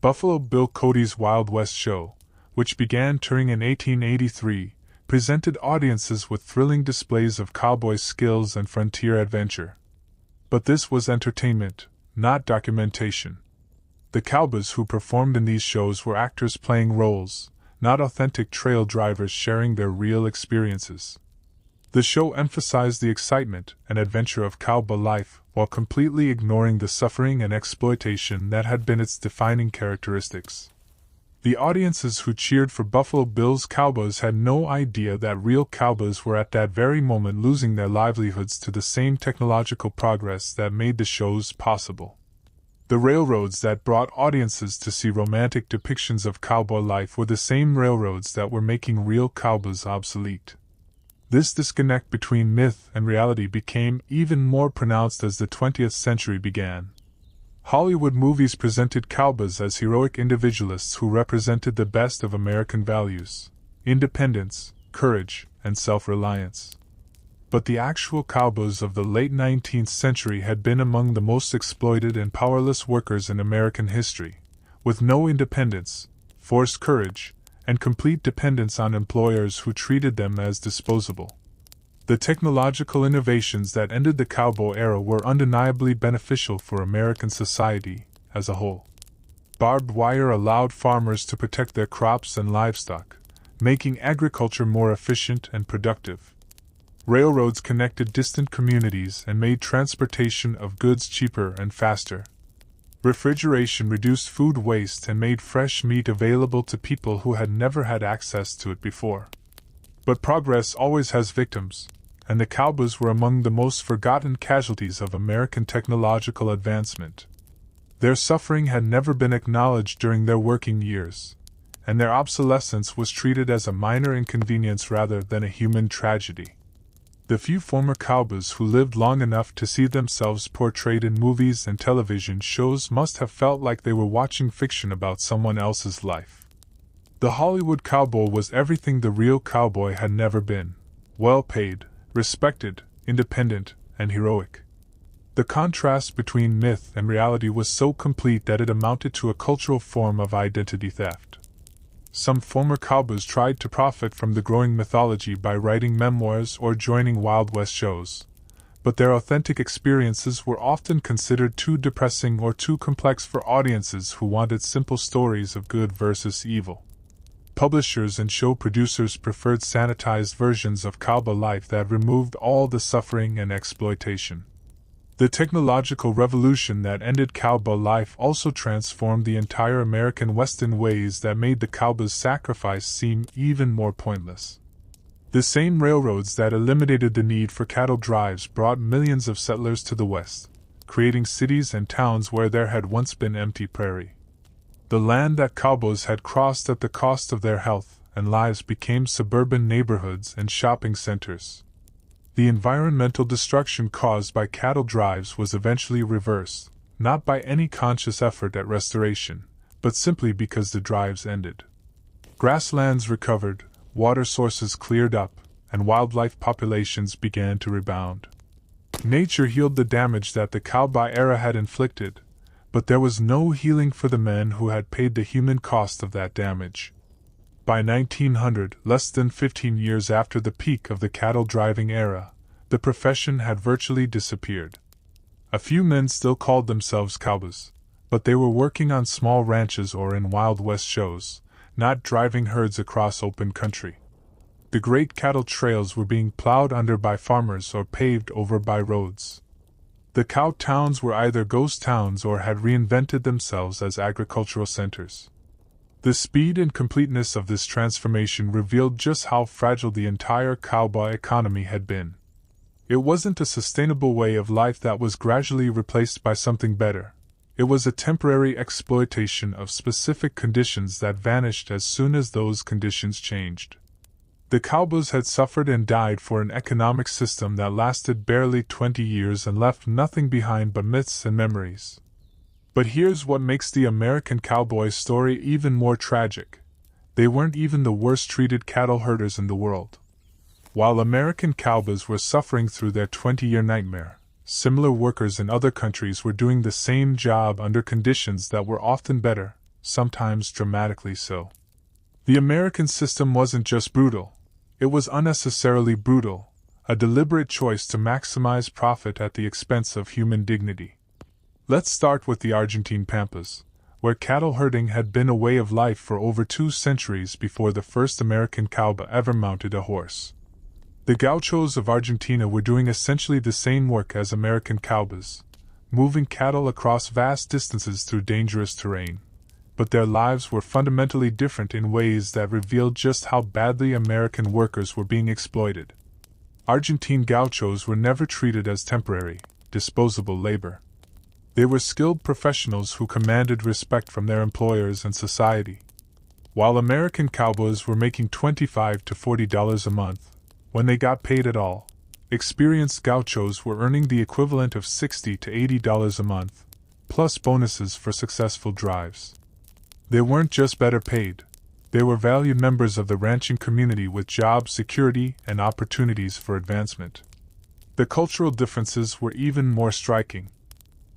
Buffalo Bill Cody's Wild West show, which began touring in 1883, presented audiences with thrilling displays of cowboy skills and frontier adventure. But this was entertainment, not documentation. The cowboys who performed in these shows were actors playing roles, not authentic trail drivers sharing their real experiences. The show emphasized the excitement and adventure of cowboy life while completely ignoring the suffering and exploitation that had been its defining characteristics. The audiences who cheered for Buffalo Bill's cowboys had no idea that real cowboys were at that very moment losing their livelihoods to the same technological progress that made the shows possible. The railroads that brought audiences to see romantic depictions of cowboy life were the same railroads that were making real cowboys obsolete. This disconnect between myth and reality became even more pronounced as the 20th century began. Hollywood movies presented cowboys as heroic individualists who represented the best of American values: independence, courage, and self-reliance. But the actual cowboys of the late 19th century had been among the most exploited and powerless workers in American history, with no independence, forced courage, and complete dependence on employers who treated them as disposable. The technological innovations that ended the cowboy era were undeniably beneficial for American society as a whole. Barbed wire allowed farmers to protect their crops and livestock, making agriculture more efficient and productive. Railroads connected distant communities and made transportation of goods cheaper and faster. Refrigeration reduced food waste and made fresh meat available to people who had never had access to it before. But progress always has victims, and the cowboys were among the most forgotten casualties of American technological advancement. Their suffering had never been acknowledged during their working years, and their obsolescence was treated as a minor inconvenience rather than a human tragedy. The few former cowboys who lived long enough to see themselves portrayed in movies and television shows must have felt like they were watching fiction about someone else's life. The Hollywood cowboy was everything the real cowboy had never been: well-paid, respected, independent, and heroic. The contrast between myth and reality was so complete that it amounted to a cultural form of identity theft. Some former cowboys tried to profit from the growing mythology by writing memoirs or joining Wild West shows, but their authentic experiences were often considered too depressing or too complex for audiences who wanted simple stories of good versus evil. Publishers and show producers preferred sanitized versions of cowboy life that removed all the suffering and exploitation. The technological revolution that ended cowboy life also transformed the entire American West in ways that made the cowboy's sacrifice seem even more pointless. The same railroads that eliminated the need for cattle drives brought millions of settlers to the West, creating cities and towns where there had once been empty prairie. The land that cowboys had crossed at the cost of their health and lives became suburban neighborhoods and shopping centers. The environmental destruction caused by cattle drives was eventually reversed, not by any conscious effort at restoration, but simply because the drives ended. Grasslands recovered, water sources cleared up, and wildlife populations began to rebound. Nature healed the damage that the cowboy era had inflicted, but there was no healing for the men who had paid the human cost of that damage. By 1900, less than 15 years after the peak of the cattle driving era, the profession had virtually disappeared. A few men still called themselves cowboys, but they were working on small ranches or in Wild West shows, not driving herds across open country. The great cattle trails were being plowed under by farmers or paved over by roads. The cow towns were either ghost towns or had reinvented themselves as agricultural centers. The speed and completeness of this transformation revealed just how fragile the entire cowboy economy had been. It wasn't a sustainable way of life that was gradually replaced by something better. It was a temporary exploitation of specific conditions that vanished as soon as those conditions changed. The cowboys had suffered and died for an economic system that lasted barely 20 years and left nothing behind but myths and memories. But here's what makes the American cowboy story even more tragic. They weren't even the worst treated cattle herders in the world. While American cowboys were suffering through their 20-year nightmare, similar workers in other countries were doing the same job under conditions that were often better, sometimes dramatically so. The American system wasn't just brutal, it was unnecessarily brutal, a deliberate choice to maximize profit at the expense of human dignity. Let's start with the Argentine Pampas, where cattle herding had been a way of life for over 2 centuries before the first American cowboy ever mounted a horse. The gauchos of Argentina were doing essentially the same work as American cowboys, moving cattle across vast distances through dangerous terrain. But their lives were fundamentally different in ways that revealed just how badly American workers were being exploited. Argentine gauchos were never treated as temporary, disposable labor. They were skilled professionals who commanded respect from their employers and society. While American cowboys were making $25 to $40 a month, when they got paid at all, experienced gauchos were earning the equivalent of $60 to $80 a month, plus bonuses for successful drives. They weren't just better paid, they were valued members of the ranching community with job security and opportunities for advancement. The cultural differences were even more striking.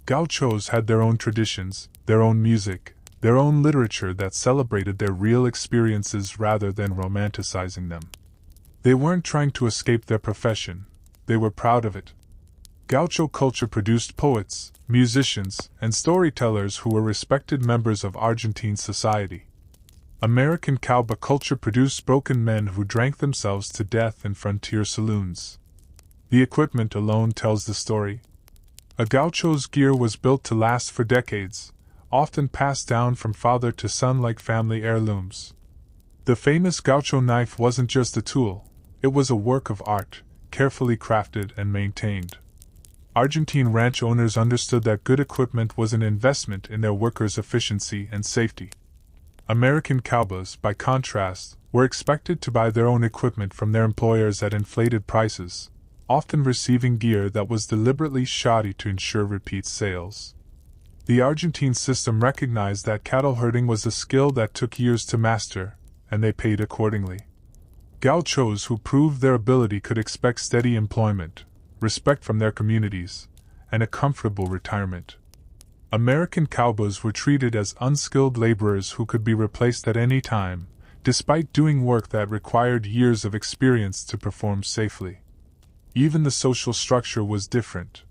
Gauchos had their own traditions, their own music, their own literature that celebrated their real experiences rather than romanticizing them. They weren't trying to escape their profession, they were proud of it. Gaucho culture produced poets, musicians, and storytellers who were respected members of Argentine society. American cowboy culture produced broken men who drank themselves to death in frontier saloons. The equipment alone tells the story. A gaucho's gear was built to last for decades, often passed down from father to son like family heirlooms. The famous gaucho knife wasn't just a tool, it was a work of art, carefully crafted and maintained. Argentine ranch owners understood that good equipment was an investment in their workers' efficiency and safety. American cowboys, by contrast, were expected to buy their own equipment from their employers at inflated prices, often receiving gear that was deliberately shoddy to ensure repeat sales. The Argentine system recognized that cattle herding was a skill that took years to master, and they paid accordingly. Gauchos who proved their ability could expect steady employment, respect from their communities, and a comfortable retirement. American cowboys were treated as unskilled laborers who could be replaced at any time, despite doing work that required years of experience to perform safely. Even the social structure was different.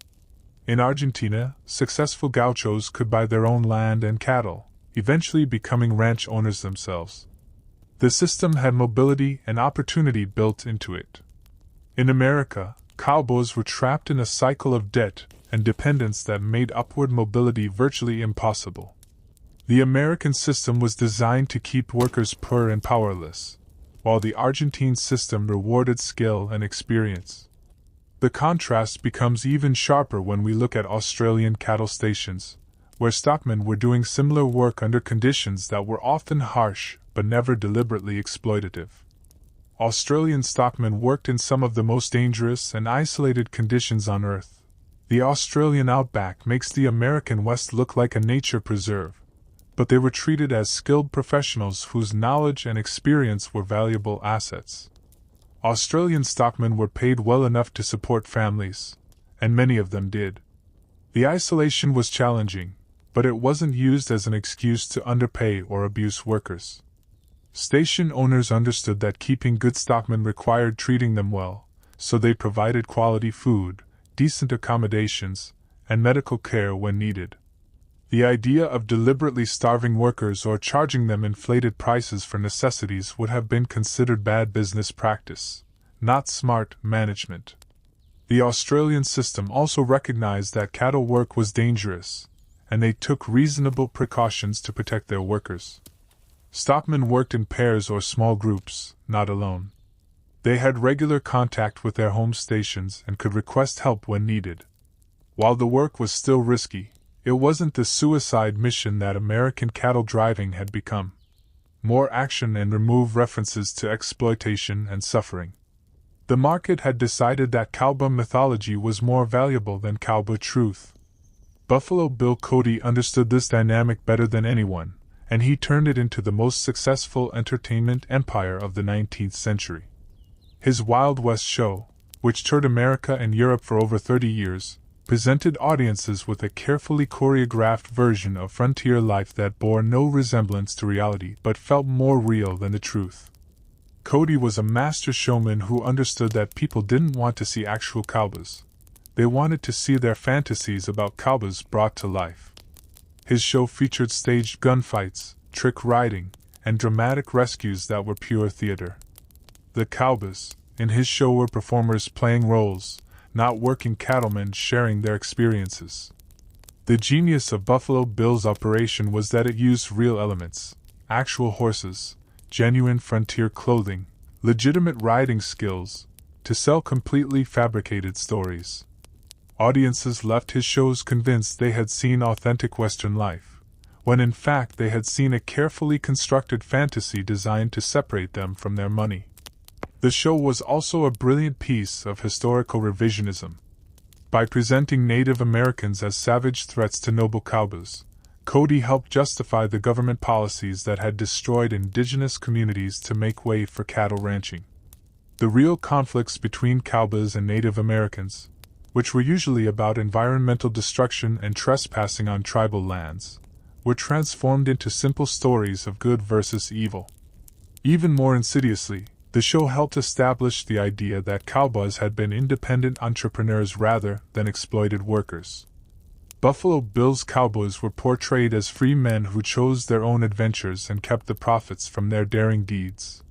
In Argentina, successful gauchos could buy their own land and cattle, eventually becoming ranch owners themselves. The system had mobility and opportunity built into it. In America, cowboys were trapped in a cycle of debt and dependence that made upward mobility virtually impossible. The American system was designed to keep workers poor and powerless, while the Argentine system rewarded skill and experience. The contrast becomes even sharper when we look at Australian cattle stations, where stockmen were doing similar work under conditions that were often harsh but never deliberately exploitative. Australian stockmen worked in some of the most dangerous and isolated conditions on Earth. The Australian outback makes the American West look like a nature preserve, but they were treated as skilled professionals whose knowledge and experience were valuable assets. Australian stockmen were paid well enough to support families, and many of them did. The isolation was challenging, but it wasn't used as an excuse to underpay or abuse workers. Station owners understood that keeping good stockmen required treating them well, so they provided quality food, decent accommodations, and medical care when needed. The idea of deliberately starving workers or charging them inflated prices for necessities would have been considered bad business practice, not smart management. The Australian system also recognized that cattle work was dangerous, and they took reasonable precautions to protect their workers. Stockmen worked in pairs or small groups, not alone. They had regular contact with their home stations and could request help when needed. While the work was still risky, it wasn't the suicide mission that American cattle driving had become. More action and remove references to exploitation and suffering. The market had decided that cowboy mythology was more valuable than cowboy truth. Buffalo Bill Cody understood this dynamic better than anyone, and he turned it into the most successful entertainment empire of the 19th century. His Wild West show, which toured America and Europe for over 30 years, presented audiences with a carefully choreographed version of frontier life that bore no resemblance to reality but felt more real than the truth. Cody was a master showman who understood that people didn't want to see actual cowboys. They wanted to see their fantasies about cowboys brought to life. His show featured staged gunfights, trick riding, and dramatic rescues that were pure theater. The cowboys in his show were performers playing roles, not working cattlemen sharing their experiences. The genius of Buffalo Bill's operation was that it used real elements, actual horses, genuine frontier clothing, legitimate riding skills, to sell completely fabricated stories. Audiences left his shows convinced they had seen authentic Western life, when in fact they had seen a carefully constructed fantasy designed to separate them from their money. The show was also a brilliant piece of historical revisionism. By presenting Native Americans as savage threats to noble cowboys, Cody helped justify the government policies that had destroyed indigenous communities to make way for cattle ranching. The real conflicts between cowboys and Native Americans, which were usually about environmental destruction and trespassing on tribal lands, were transformed into simple stories of good versus evil. Even more insidiously, the show helped establish the idea that cowboys had been independent entrepreneurs rather than exploited workers. Buffalo Bill's cowboys were portrayed as free men who chose their own adventures and kept the profits from their daring deeds.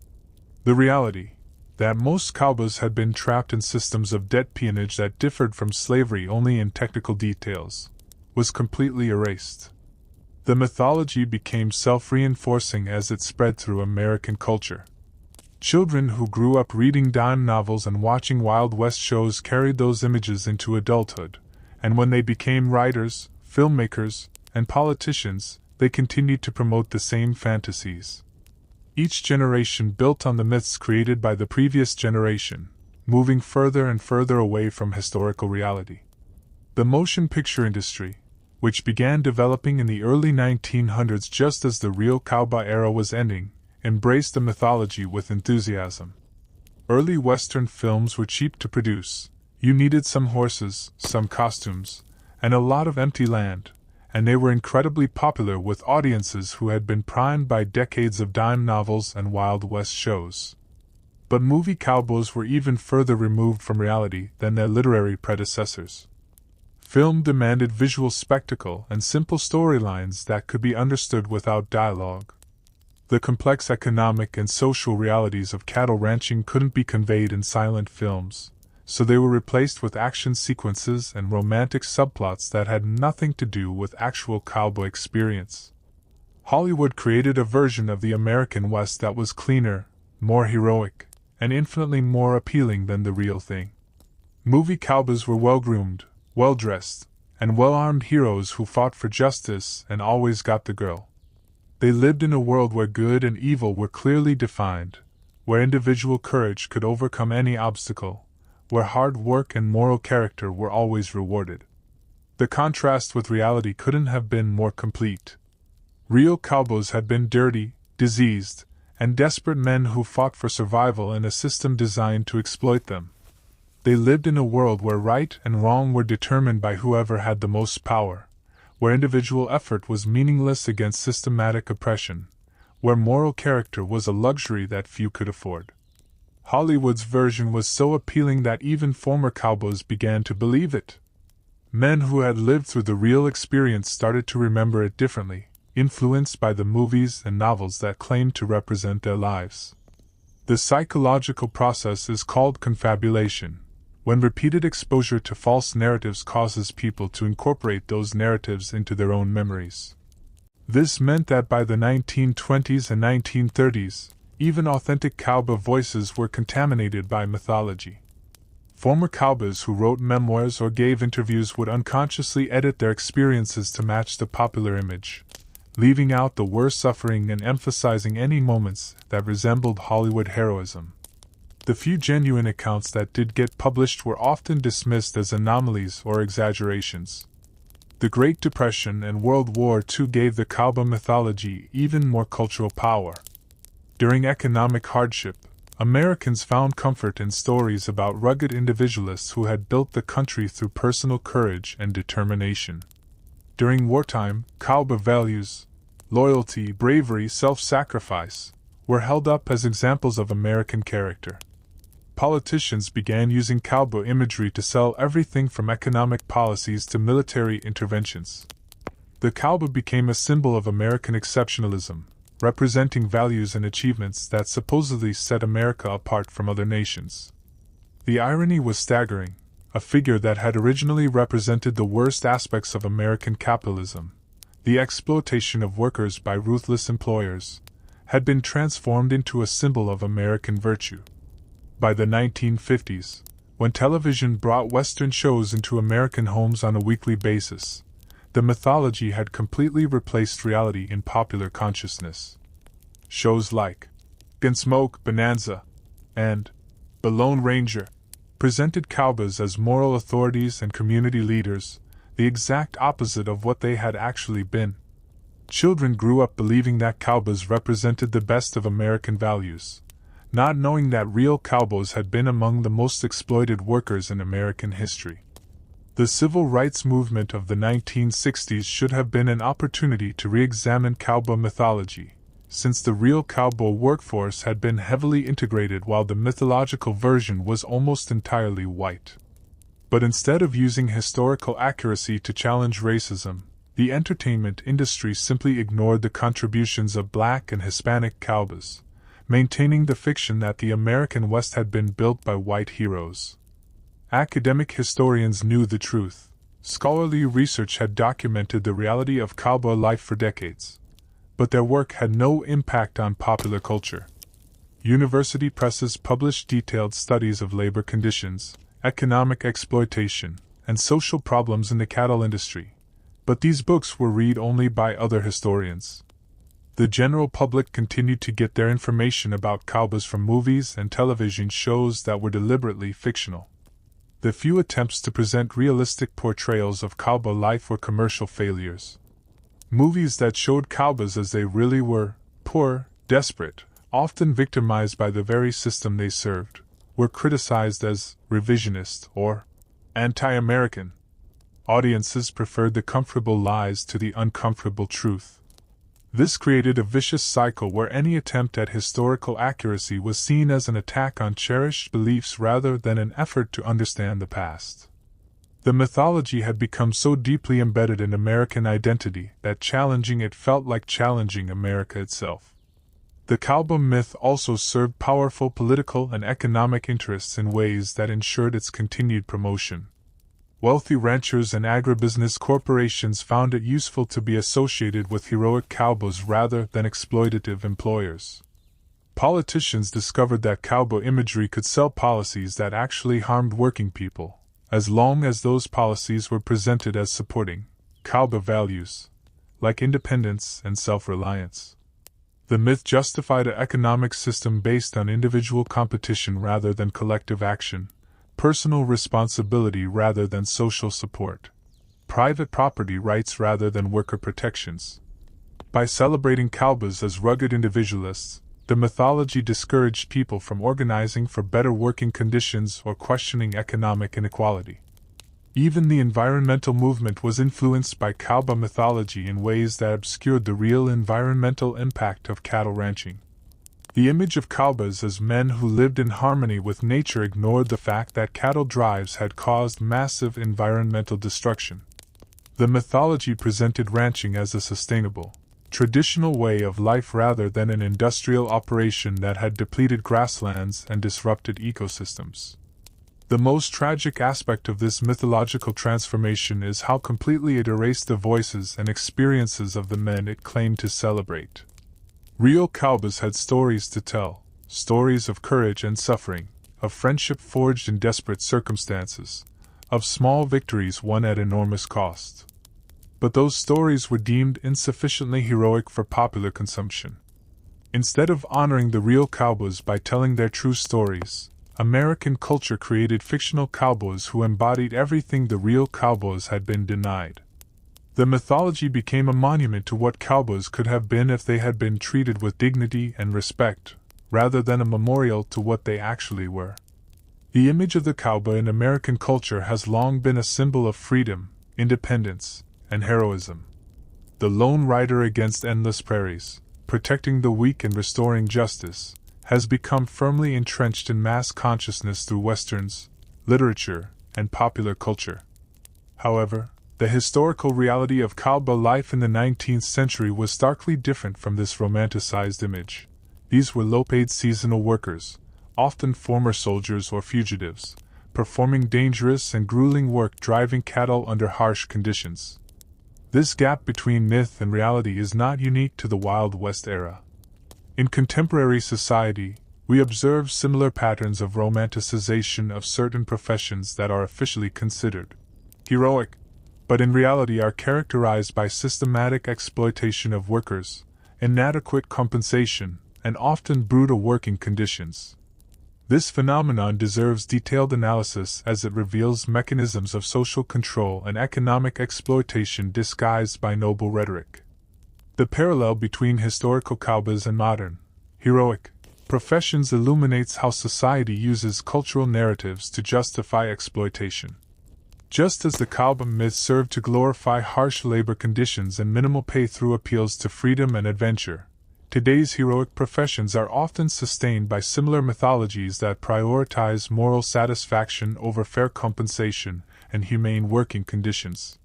The reality, that most cowboys had been trapped in systems of debt peonage that differed from slavery only in technical details, was completely erased. The mythology became self-reinforcing as it spread through American culture. Children who grew up reading dime novels and watching Wild West shows carried those images into adulthood, and when they became writers, filmmakers, and politicians, they continued to promote the same fantasies. Each generation built on the myths created by the previous generation, moving further and further away from historical reality. The motion picture industry, which began developing in the early 1900s just as the real cowboy era was ending, embraced the mythology with enthusiasm. Early Western films were cheap to produce. You needed some horses, some costumes, and a lot of empty land, and they were incredibly popular with audiences who had been primed by decades of dime novels and Wild West shows. But movie cowboys were even further removed from reality than their literary predecessors. Film demanded visual spectacle and simple storylines that could be understood without dialogue. The complex economic and social realities of cattle ranching couldn't be conveyed in silent films, so they were replaced with action sequences and romantic subplots that had nothing to do with actual cowboy experience. Hollywood created a version of the American West that was cleaner, more heroic, and infinitely more appealing than the real thing. Movie cowboys were well-groomed, well-dressed, and well-armed heroes who fought for justice and always got the girl. They lived in a world where good and evil were clearly defined, where individual courage could overcome any obstacle, where hard work and moral character were always rewarded. The contrast with reality couldn't have been more complete. Real cowboys had been dirty, diseased, and desperate men who fought for survival in a system designed to exploit them. They lived in a world where right and wrong were determined by whoever had the most power, where individual effort was meaningless against systematic oppression, where moral character was a luxury that few could afford. Hollywood's version was so appealing that even former cowboys began to believe it. Men who had lived through the real experience started to remember it differently, influenced by the movies and novels that claimed to represent their lives. The psychological process is called confabulation, when repeated exposure to false narratives causes people to incorporate those narratives into their own memories. This meant that by the 1920s and 1930s, even authentic cowboy voices were contaminated by mythology. Former cowboys who wrote memoirs or gave interviews would unconsciously edit their experiences to match the popular image, leaving out the worst suffering and emphasizing any moments that resembled Hollywood heroism. The few genuine accounts that did get published were often dismissed as anomalies or exaggerations. The Great Depression and World War II gave the cowboy mythology even more cultural power. During economic hardship, Americans found comfort in stories about rugged individualists who had built the country through personal courage and determination. During wartime, cowboy values, loyalty, bravery, self-sacrifice, were held up as examples of American character. Politicians began using cowboy imagery to sell everything from economic policies to military interventions. The cowboy became a symbol of American exceptionalism, representing values and achievements that supposedly set America apart from other nations. The irony was staggering. A figure that had originally represented the worst aspects of American capitalism, the exploitation of workers by ruthless employers, had been transformed into a symbol of American virtue. By the 1950s, when television brought Western shows into American homes on a weekly basis, the mythology had completely replaced reality in popular consciousness. Shows like Gunsmoke, Bonanza, and The Lone Ranger presented cowboys as moral authorities and community leaders, the exact opposite of what they had actually been. Children grew up believing that cowboys represented the best of American values, not knowing that real cowboys had been among the most exploited workers in American history. The civil rights movement of the 1960s should have been an opportunity to re-examine cowboy mythology, since the real cowboy workforce had been heavily integrated while the mythological version was almost entirely white. But instead of using historical accuracy to challenge racism, the entertainment industry simply ignored the contributions of black and Hispanic cowboys, maintaining the fiction that the American West had been built by white heroes. Academic historians knew the truth. Scholarly research had documented the reality of cowboy life for decades, but their work had no impact on popular culture. University presses published detailed studies of labor conditions, economic exploitation, and social problems in the cattle industry, but these books were read only by other historians. The general public continued to get their information about cowboys from movies and television shows that were deliberately fictional. The few attempts to present realistic portrayals of cowboy life were commercial failures. Movies that showed cowboys as they really were, poor, desperate, often victimized by the very system they served, were criticized as revisionist or anti-American. Audiences preferred the comfortable lies to the uncomfortable truth. This created a vicious cycle where any attempt at historical accuracy was seen as an attack on cherished beliefs rather than an effort to understand the past. The mythology had become so deeply embedded in American identity that challenging it felt like challenging America itself. The cowboy myth also served powerful political and economic interests in ways that ensured its continued promotion. Wealthy ranchers and agribusiness corporations found it useful to be associated with heroic cowboys rather than exploitative employers. Politicians discovered that cowboy imagery could sell policies that actually harmed working people, as long as those policies were presented as supporting cowboy values, like independence and self-reliance. The myth justified an economic system based on individual competition rather than collective action, personal responsibility rather than social support, private property rights rather than worker protections. By celebrating cowboys as rugged individualists, the mythology discouraged people from organizing for better working conditions or questioning economic inequality. Even the environmental movement was influenced by cowboy mythology in ways that obscured the real environmental impact of cattle ranching. The image of cowboys as men who lived in harmony with nature ignored the fact that cattle drives had caused massive environmental destruction. The mythology presented ranching as a sustainable, traditional way of life rather than an industrial operation that had depleted grasslands and disrupted ecosystems. The most tragic aspect of this mythological transformation is how completely it erased the voices and experiences of the men it claimed to celebrate. Real cowboys had stories to tell, stories of courage and suffering, of friendship forged in desperate circumstances, of small victories won at enormous cost. But those stories were deemed insufficiently heroic for popular consumption. Instead of honoring the real cowboys by telling their true stories, American culture created fictional cowboys who embodied everything the real cowboys had been denied. The mythology became a monument to what cowboys could have been if they had been treated with dignity and respect, rather than a memorial to what they actually were. The image of the cowboy in American culture has long been a symbol of freedom, independence, and heroism. The lone rider against endless prairies, protecting the weak and restoring justice, has become firmly entrenched in mass consciousness through westerns, literature, and popular culture. However, the historical reality of cowboy life in the 19th century was starkly different from this romanticized image. These were low-paid seasonal workers, often former soldiers or fugitives, performing dangerous and grueling work driving cattle under harsh conditions. This gap between myth and reality is not unique to the Wild West era. In contemporary society, we observe similar patterns of romanticization of certain professions that are officially considered heroic, but in reality are characterized by systematic exploitation of workers, inadequate compensation, and often brutal working conditions. This phenomenon deserves detailed analysis as it reveals mechanisms of social control and economic exploitation disguised by noble rhetoric. The parallel between historical cowboys and modern, heroic, professions illuminates how society uses cultural narratives to justify exploitation. Just as the cowboy myth served to glorify harsh labor conditions and minimal pay through appeals to freedom and adventure, today's heroic professions are often sustained by similar mythologies that prioritize moral satisfaction over fair compensation and humane working conditions.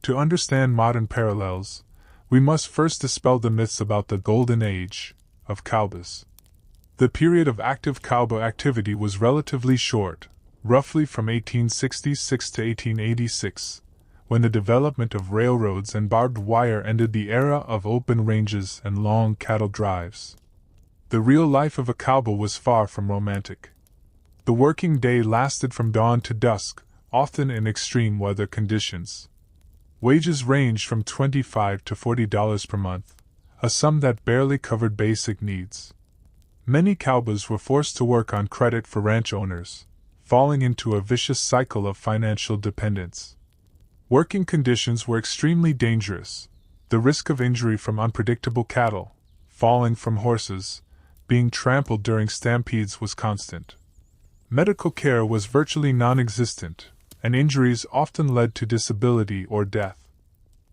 To understand modern parallels, we must first dispel the myths about the golden age of cowboys. The period of active cowboy activity was relatively short, roughly from 1866 to 1886, when the development of railroads and barbed wire ended the era of open ranges and long cattle drives. The real life of a cowboy was far from romantic. The working day lasted from dawn to dusk, often in extreme weather conditions. Wages ranged from $25 to $40 per month, a sum that barely covered basic needs. Many cowboys were forced to work on credit for ranch owners, falling into a vicious cycle of financial dependence. Working conditions were extremely dangerous. The risk of injury from unpredictable cattle, falling from horses, being trampled during stampedes was constant. Medical care was virtually non-existent, and injuries often led to disability or death.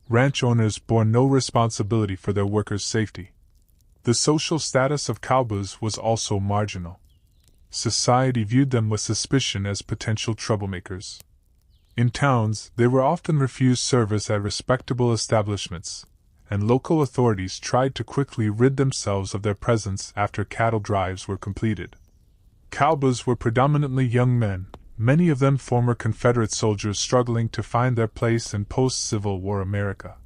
ranch owners bore no responsibility for their workers' safety. The social status of cowboys was also marginal. Society viewed them with suspicion as potential troublemakers. In towns, they were often refused service at respectable establishments, and local authorities tried to quickly rid themselves of their presence after cattle drives were completed. Cowboys were predominantly young men, many of them former Confederate soldiers struggling to find their place in post-Civil War America.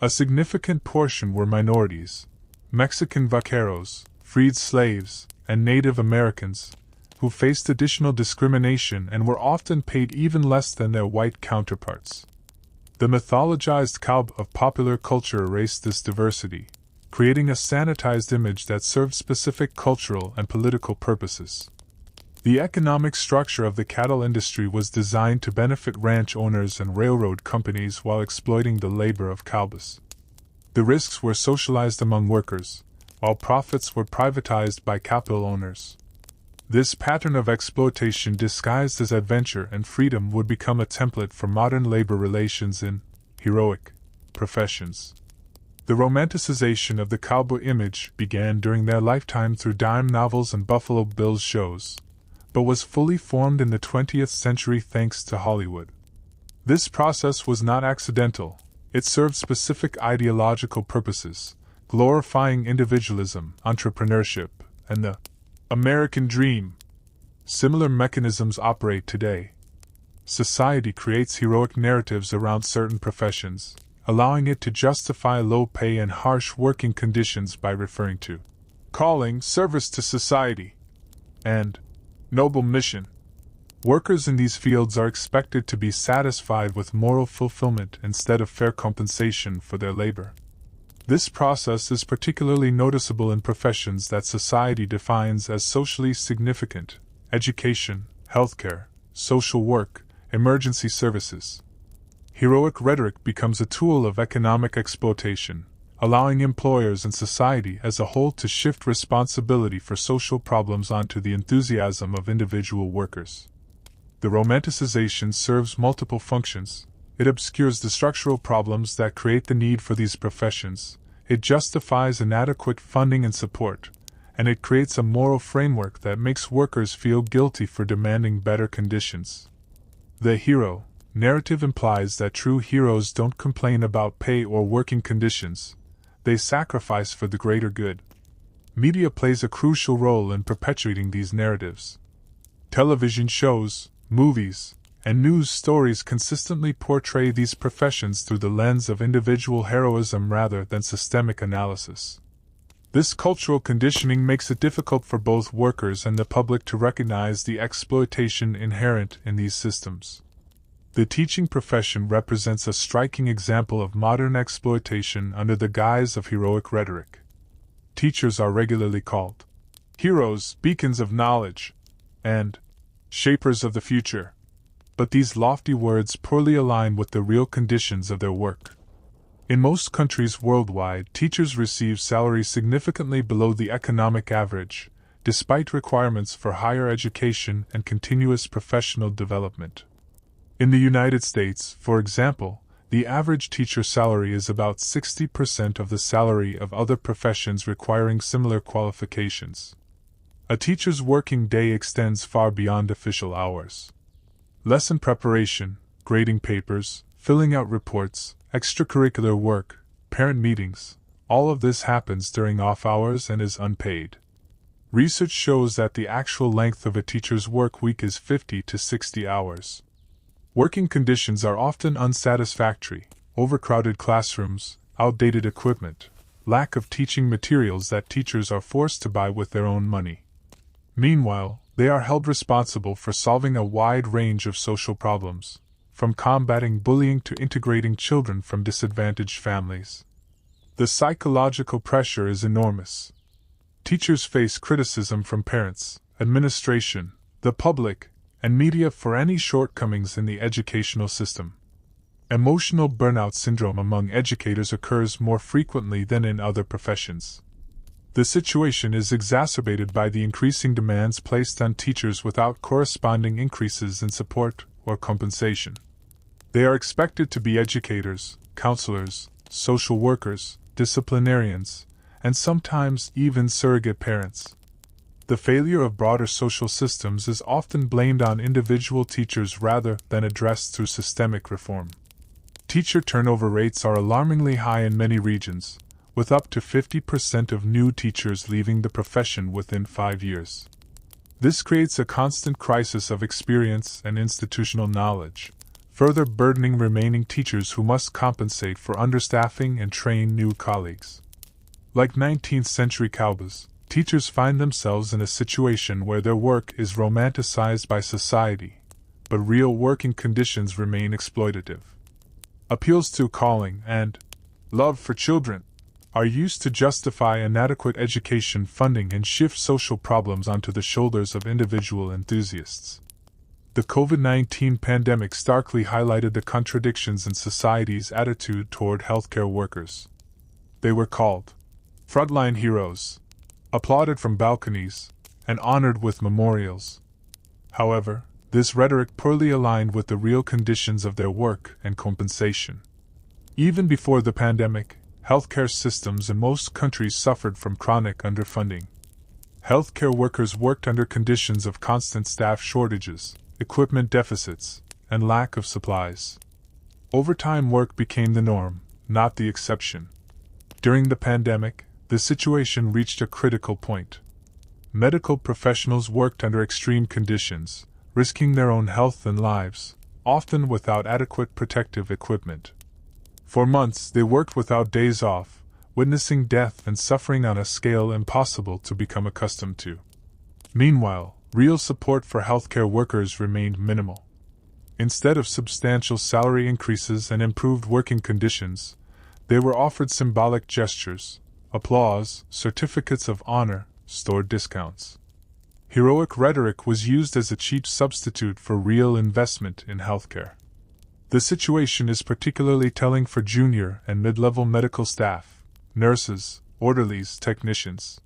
A significant portion were minorities, Mexican vaqueros, freed slaves, and Native Americans, who faced additional discrimination and were often paid even less than their white counterparts. The mythologized cowboy of popular culture erased this diversity, creating a sanitized image that served specific cultural and political purposes. The economic structure of the cattle industry was designed to benefit ranch owners and railroad companies while exploiting the labor of cowboys. The risks were socialized among workers, while profits were privatized by capital owners. This pattern of exploitation disguised as adventure and freedom would become a template for modern labor relations in heroic professions. The romanticization of the cowboy image began during their lifetime through dime novels and Buffalo Bills shows, but was fully formed in the 20th century thanks to Hollywood. This process was not accidental, it served specific ideological purposes, glorifying individualism, entrepreneurship, and the American dream. Similar mechanisms operate today. Society creates heroic narratives around certain professions, allowing it to justify low pay and harsh working conditions by referring to calling, service to society, and noble mission. Workers in these fields are expected to be satisfied with moral fulfillment instead of fair compensation for their labor. This process is particularly noticeable in professions that society defines as socially significant: education, healthcare, social work, emergency services. Heroic rhetoric becomes a tool of economic exploitation, allowing employers and society as a whole to shift responsibility for social problems onto the enthusiasm of individual workers. The romanticization serves multiple functions. It obscures the structural problems that create the need for these professions, it justifies inadequate funding and support, and it creates a moral framework that makes workers feel guilty for demanding better conditions. The hero narrative implies that true heroes don't complain about pay or working conditions, they sacrifice for the greater good. Media plays a crucial role in perpetuating these narratives. Television shows, movies, and news stories consistently portray these professions through the lens of individual heroism rather than systemic analysis. This cultural conditioning makes it difficult for both workers and the public to recognize the exploitation inherent in these systems. The teaching profession represents a striking example of modern exploitation under the guise of heroic rhetoric. Teachers are regularly called heroes, beacons of knowledge, and shapers of the future. But these lofty words poorly align with the real conditions of their work. In most countries worldwide, teachers receive salaries significantly below the economic average, despite requirements for higher education and continuous professional development. In the United States, for example, the average teacher salary is about 60% of the salary of other professions requiring similar qualifications. A teacher's working day extends far beyond official hours. Lesson preparation, grading papers, filling out reports, extracurricular work, parent meetings, all of this happens during off hours and is unpaid. Research shows that the actual length of a teacher's work week is 50 to 60 hours. Working conditions are often unsatisfactory: overcrowded classrooms, outdated equipment, lack of teaching materials that teachers are forced to buy with their own money. Meanwhile, they are held responsible for solving a wide range of social problems, from combating bullying to integrating children from disadvantaged families. The psychological pressure is enormous. Teachers face criticism from parents, administration, the public, and media for any shortcomings in the educational system. Emotional burnout syndrome among educators occurs more frequently than in other professions. The situation is exacerbated by the increasing demands placed on teachers without corresponding increases in support or compensation. They are expected to be educators, counselors, social workers, disciplinarians, and sometimes even surrogate parents. The failure of broader social systems is often blamed on individual teachers rather than addressed through systemic reform. Teacher turnover rates are alarmingly high in many regions, with up to 50% of new teachers leaving the profession within 5 years. This creates a constant crisis of experience and institutional knowledge, further burdening remaining teachers who must compensate for understaffing and train new colleagues. Like 19th century cowboys, teachers find themselves in a situation where their work is romanticized by society, but real working conditions remain exploitative. Appeals to calling and love for children are used to justify inadequate education funding and shift social problems onto the shoulders of individual enthusiasts. The COVID-19 pandemic starkly highlighted the contradictions in society's attitude toward healthcare workers. They were called frontline heroes, applauded from balconies, and honored with memorials. However, this rhetoric poorly aligned with the real conditions of their work and compensation. Even before the pandemic, healthcare systems in most countries suffered from chronic underfunding. Healthcare workers worked under conditions of constant staff shortages, equipment deficits, and lack of supplies. Overtime work became the norm, not the exception. During the pandemic, the situation reached a critical point. Medical professionals worked under extreme conditions, risking their own health and lives, often without adequate protective equipment. For months they worked without days off, witnessing death and suffering on a scale impossible to become accustomed to. Meanwhile, real support for healthcare workers remained minimal. Instead of substantial salary increases and improved working conditions, they were offered symbolic gestures, applause, certificates of honor, store discounts. Heroic rhetoric was used as a cheap substitute for real investment in healthcare. The situation is particularly telling for junior and mid-level medical staff, nurses, orderlies, technicians.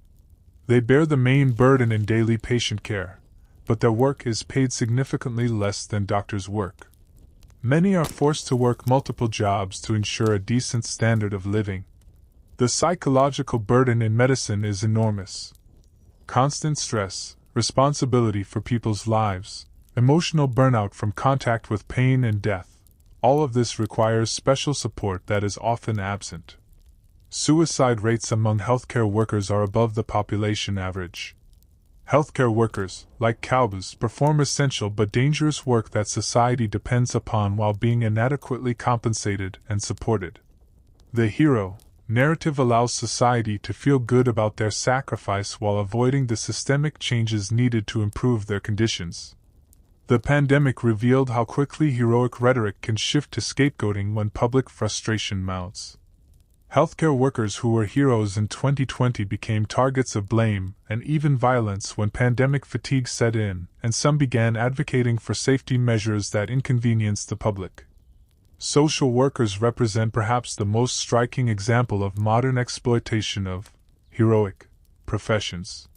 They bear the main burden in daily patient care, but their work is paid significantly less than doctors' work. Many are forced to work multiple jobs to ensure a decent standard of living. The psychological burden in medicine is enormous. Constant stress, responsibility for people's lives, emotional burnout from contact with pain and death. All of this requires special support that is often absent. Suicide rates among healthcare workers are above the population average. Healthcare workers, like cowboys, perform essential but dangerous work that society depends upon while being inadequately compensated and supported. The hero narrative allows society to feel good about their sacrifice while avoiding the systemic changes needed to improve their conditions. The pandemic revealed how quickly heroic rhetoric can shift to scapegoating when public frustration mounts. Healthcare workers who were heroes in 2020 became targets of blame and even violence when pandemic fatigue set in, and some began advocating for safety measures that inconvenienced the public. Social workers represent perhaps the most striking example of modern exploitation of heroic professions.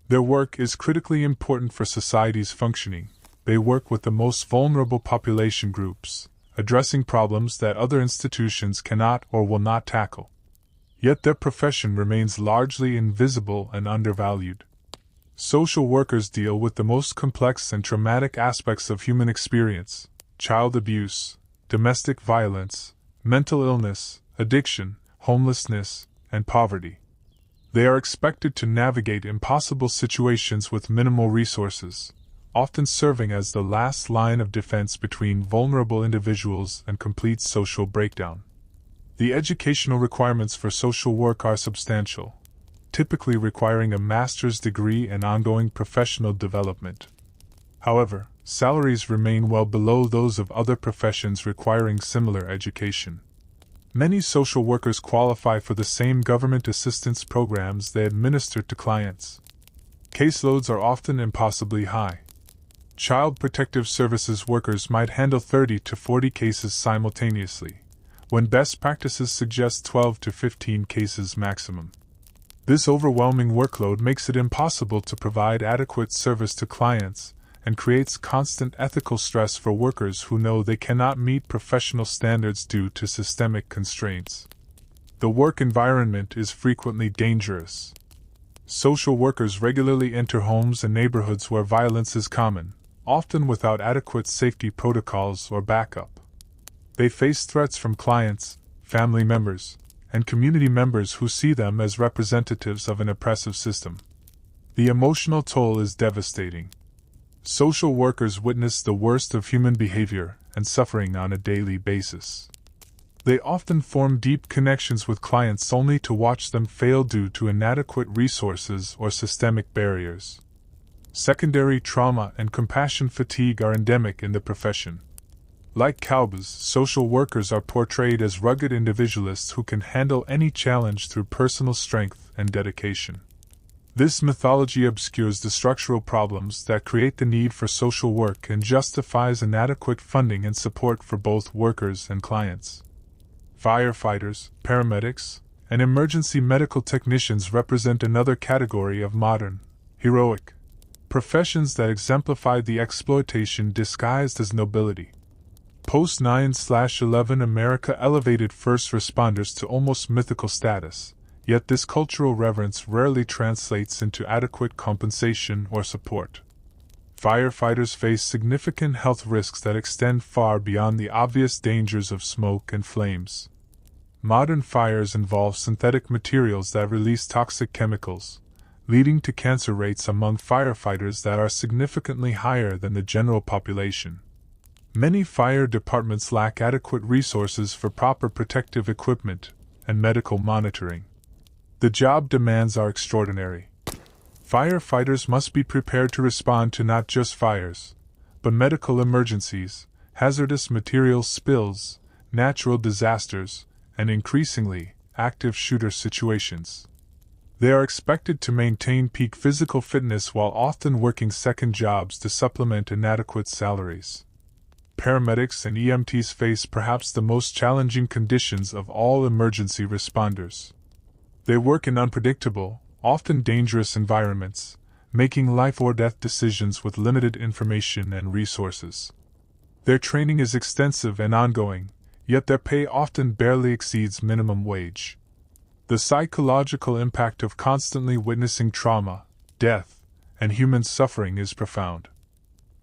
Their work is critically important for society's functioning. They work with the most vulnerable population groups, addressing problems that other institutions cannot or will not tackle. Yet their profession remains largely invisible and undervalued. Social workers deal with the most complex and traumatic aspects of human experience: child abuse, domestic violence, mental illness, addiction, homelessness, and poverty. They are expected to navigate impossible situations with minimal resources, often serving as the last line of defense between vulnerable individuals and complete social breakdown. The educational requirements for social work are substantial, typically requiring a master's degree and ongoing professional development. However, salaries remain well below those of other professions requiring similar education. Many social workers qualify for the same government assistance programs they administer to clients. Caseloads are often impossibly high. Child Protective Services workers might handle 30 to 40 cases simultaneously, when best practices suggest 12 to 15 cases maximum. This overwhelming workload makes it impossible to provide adequate service to clients, and creates constant ethical stress for workers who know they cannot meet professional standards due to systemic constraints. The work environment is frequently dangerous. Social workers regularly enter homes and neighborhoods where violence is common, often without adequate safety protocols or backup. They face threats from clients, family members, and community members who see them as representatives of an oppressive system. The emotional toll is devastating. Social workers witness the worst of human behavior and suffering on a daily basis. They often form deep connections with clients only to watch them fail due to inadequate resources or systemic barriers. Secondary trauma and compassion fatigue are endemic in the profession. Like cowboys, social workers are portrayed as rugged individualists who can handle any challenge through personal strength and dedication. This mythology obscures the structural problems that create the need for social work and justifies inadequate funding and support for both workers and clients. Firefighters, paramedics, and emergency medical technicians represent another category of modern, heroic professions that exemplify the exploitation disguised as nobility. Post 9/11 America elevated first responders to almost mythical status, yet this cultural reverence rarely translates into adequate compensation or support. Firefighters face significant health risks that extend far beyond the obvious dangers of smoke and flames. Modern fires involve synthetic materials that release toxic chemicals, leading to cancer rates among firefighters that are significantly higher than the general population. Many fire departments lack adequate resources for proper protective equipment and medical monitoring. The job demands are extraordinary. Firefighters must be prepared to respond to not just fires, but medical emergencies, hazardous materials spills, natural disasters, and increasingly, active shooter situations. They are expected to maintain peak physical fitness while often working second jobs to supplement inadequate salaries. Paramedics and EMTs face perhaps the most challenging conditions of all emergency responders. They work in unpredictable, often dangerous environments, making life or death decisions with limited information and resources. Their training is extensive and ongoing, yet their pay often barely exceeds minimum wage. The psychological impact of constantly witnessing trauma, death, and human suffering is profound.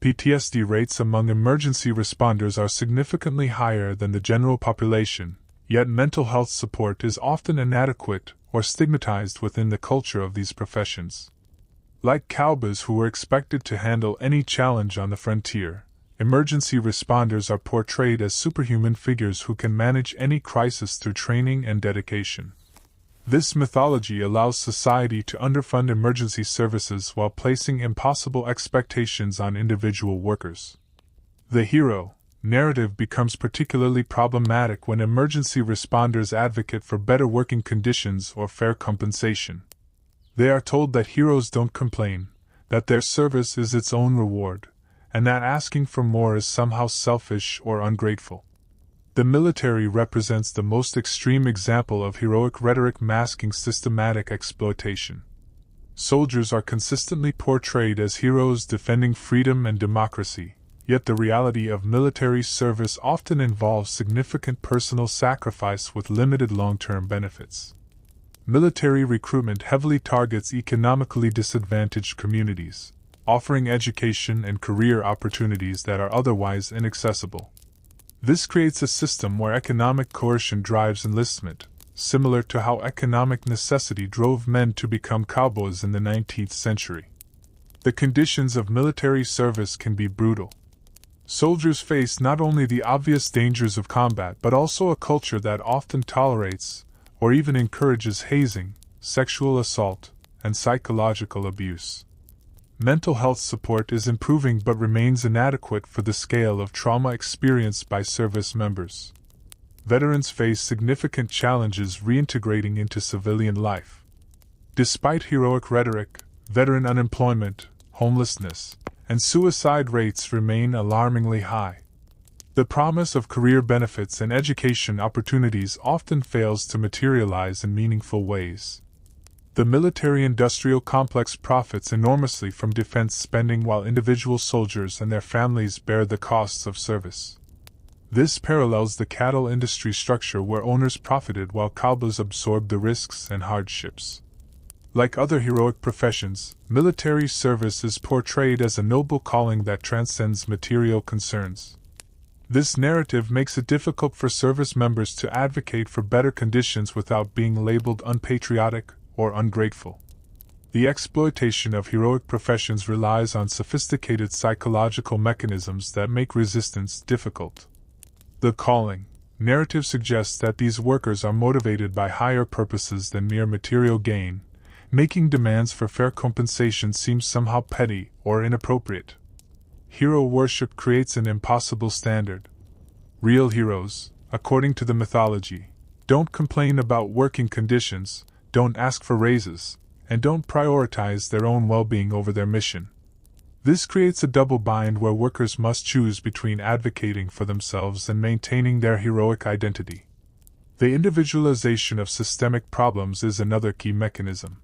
PTSD rates among emergency responders are significantly higher than the general population, yet mental health support is often inadequate or stigmatized within the culture of these professions. Like cowboys who were expected to handle any challenge on the frontier, emergency responders are portrayed as superhuman figures who can manage any crisis through training and dedication. This mythology allows society to underfund emergency services while placing impossible expectations on individual workers. The hero narrative becomes particularly problematic when emergency responders advocate for better working conditions or fair compensation. They are told that heroes don't complain, that their service is its own reward, and that asking for more is somehow selfish or ungrateful. The military represents the most extreme example of heroic rhetoric masking systematic exploitation. Soldiers are consistently portrayed as heroes defending freedom and democracy, yet the reality of military service often involves significant personal sacrifice with limited long-term benefits. Military recruitment heavily targets economically disadvantaged communities, offering education and career opportunities that are otherwise inaccessible. This creates a system where economic coercion drives enlistment, similar to how economic necessity drove men to become cowboys in the 19th century. The conditions of military service can be brutal. Soldiers face not only the obvious dangers of combat but also a culture that often tolerates, or even encourages hazing, sexual assault, and psychological abuse. Mental health support is improving but remains inadequate for the scale of trauma experienced by service members. Veterans face significant challenges reintegrating into civilian life. Despite heroic rhetoric, veteran unemployment, homelessness, and suicide rates remain alarmingly high. The promise of career benefits and education opportunities often fails to materialize in meaningful ways. The military-industrial complex profits enormously from defense spending while individual soldiers and their families bear the costs of service. This parallels the cattle industry structure where owners profited while cowboys absorbed the risks and hardships. Like other heroic professions, military service is portrayed as a noble calling that transcends material concerns. This narrative makes it difficult for service members to advocate for better conditions without being labeled unpatriotic or ungrateful. The exploitation of heroic professions relies on sophisticated psychological mechanisms that make resistance difficult. The calling narrative suggests that these workers are motivated by higher purposes than mere material gain, making demands for fair compensation seem somehow petty or inappropriate. Hero worship creates an impossible standard. Real heroes, according to the mythology, don't complain about working conditions, don't ask for raises, and don't prioritize their own well-being over their mission. This creates a double bind where workers must choose between advocating for themselves and maintaining their heroic identity. The individualization of systemic problems is another key mechanism.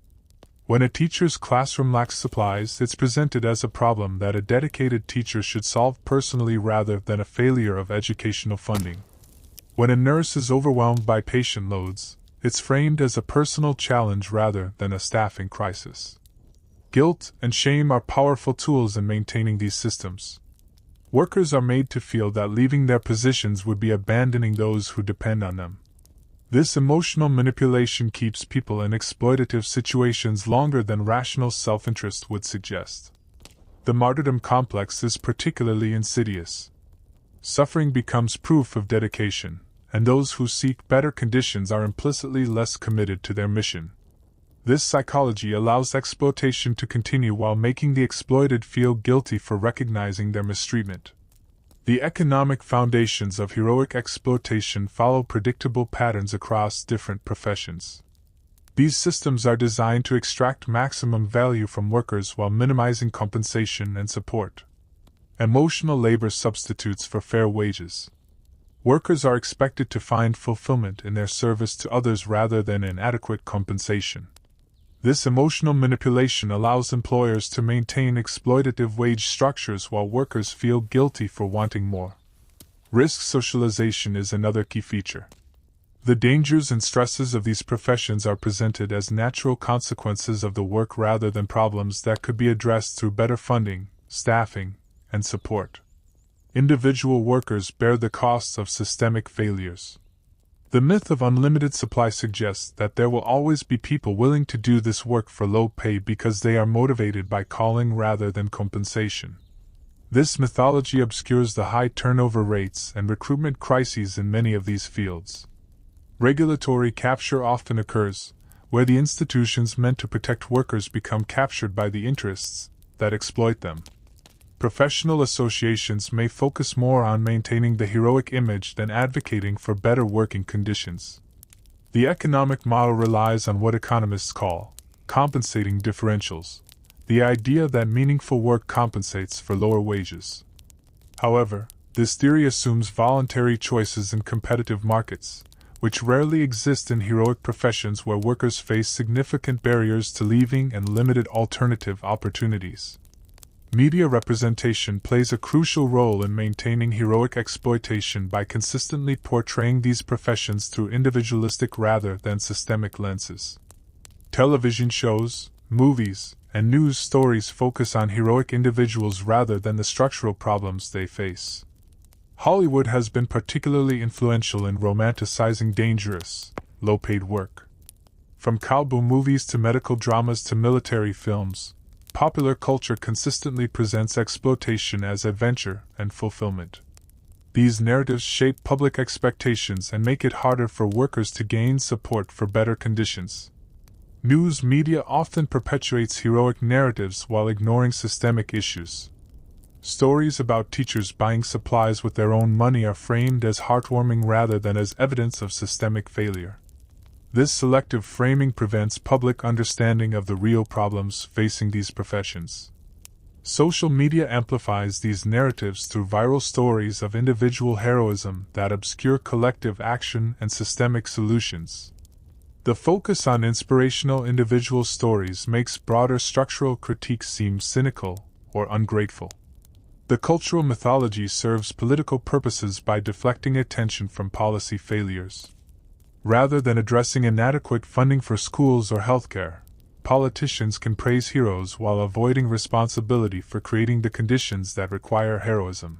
When a teacher's classroom lacks supplies, it's presented as a problem that a dedicated teacher should solve personally rather than a failure of educational funding. When a nurse is overwhelmed by patient loads, it's framed as a personal challenge rather than a staffing crisis. Guilt and shame are powerful tools in maintaining these systems. Workers are made to feel that leaving their positions would be abandoning those who depend on them. This emotional manipulation keeps people in exploitative situations longer than rational self-interest would suggest. The martyrdom complex is particularly insidious. Suffering becomes proof of dedication, and those who seek better conditions are implicitly less committed to their mission. This psychology allows exploitation to continue while making the exploited feel guilty for recognizing their mistreatment. The economic foundations of heroic exploitation follow predictable patterns across different professions. These systems are designed to extract maximum value from workers while minimizing compensation and support. Emotional labor substitutes for fair wages. Workers are expected to find fulfillment in their service to others rather than in adequate compensation. This emotional manipulation allows employers to maintain exploitative wage structures while workers feel guilty for wanting more. Risk socialization is another key feature. The dangers and stresses of these professions are presented as natural consequences of the work rather than problems that could be addressed through better funding, staffing, and support. Individual workers bear the costs of systemic failures. The myth of unlimited supply suggests that there will always be people willing to do this work for low pay because they are motivated by calling rather than compensation. This mythology obscures the high turnover rates and recruitment crises in many of these fields. Regulatory capture often occurs, where the institutions meant to protect workers become captured by the interests that exploit them. Professional associations may focus more on maintaining the heroic image than advocating for better working conditions. The economic model relies on what economists call compensating differentials, the idea that meaningful work compensates for lower wages. However, this theory assumes voluntary choices in competitive markets, which rarely exist in heroic professions where workers face significant barriers to leaving and limited alternative opportunities. Media representation plays a crucial role in maintaining heroic exploitation by consistently portraying these professions through individualistic rather than systemic lenses. Television shows, movies, and news stories focus on heroic individuals rather than the structural problems they face. Hollywood has been particularly influential in romanticizing dangerous, low-paid work. From cowboy movies to medical dramas to military films, popular culture consistently presents exploitation as adventure and fulfillment. These narratives shape public expectations and make it harder for workers to gain support for better conditions. News media often perpetuates heroic narratives while ignoring systemic issues. Stories about teachers buying supplies with their own money are framed as heartwarming rather than as evidence of systemic failure. This selective framing prevents public understanding of the real problems facing these professions. Social media amplifies these narratives through viral stories of individual heroism that obscure collective action and systemic solutions. The focus on inspirational individual stories makes broader structural critiques seem cynical or ungrateful. The cultural mythology serves political purposes by deflecting attention from policy failures. Rather than addressing inadequate funding for schools or healthcare, politicians can praise heroes while avoiding responsibility for creating the conditions that require heroism.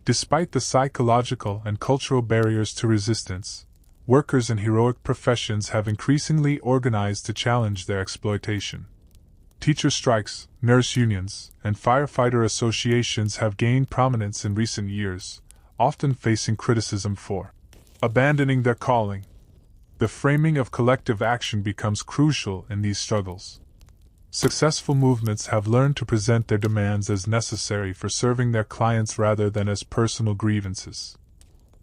Despite the psychological and cultural barriers to resistance, workers in heroic professions have increasingly organized to challenge their exploitation. Teacher strikes, nurse unions, and firefighter associations have gained prominence in recent years, often facing criticism for abandoning their calling. The framing of collective action becomes crucial in these struggles. Successful movements have learned to present their demands as necessary for serving their clients rather than as personal grievances.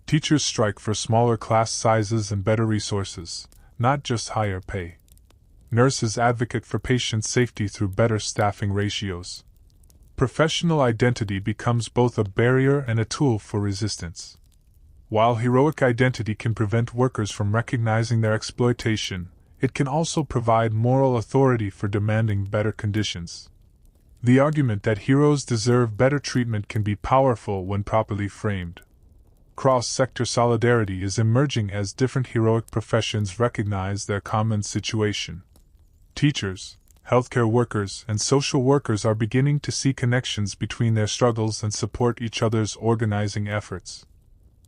Teachers strike for smaller class sizes and better resources, not just higher pay. Nurses advocate for patient safety through better staffing ratios. Professional identity becomes both a barrier and a tool for resistance. While heroic identity can prevent workers from recognizing their exploitation, it can also provide moral authority for demanding better conditions. The argument that heroes deserve better treatment can be powerful when properly framed. Cross-sector solidarity is emerging as different heroic professions recognize their common situation. Teachers, healthcare workers, and social workers are beginning to see connections between their struggles and support each other's organizing efforts.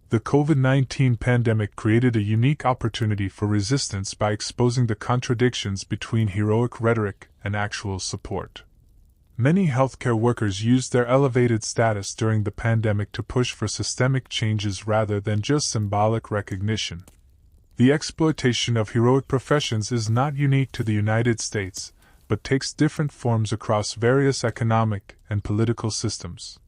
The COVID-19 pandemic created a unique opportunity for resistance by exposing the contradictions between heroic rhetoric and actual support. Many healthcare workers used their elevated status during the pandemic to push for systemic changes rather than just symbolic recognition. The exploitation of heroic professions is not unique to the United States, but takes different forms across various economic and political systems.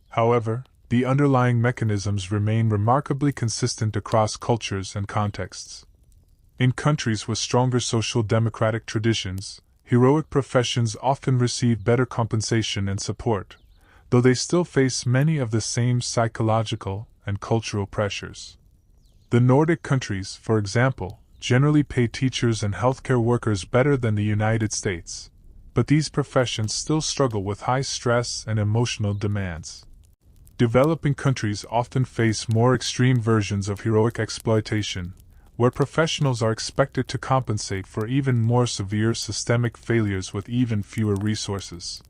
However, the underlying mechanisms remain remarkably consistent across cultures and contexts. In countries with stronger social democratic traditions, heroic professions often receive better compensation and support, though they still face many of the same psychological and cultural pressures. The Nordic countries, for example, generally pay teachers and healthcare workers better than the United States, but these professions still struggle with high stress and emotional demands. Developing countries often face more extreme versions of heroic exploitation, where professionals are expected to compensate for even more severe systemic failures with even fewer resources.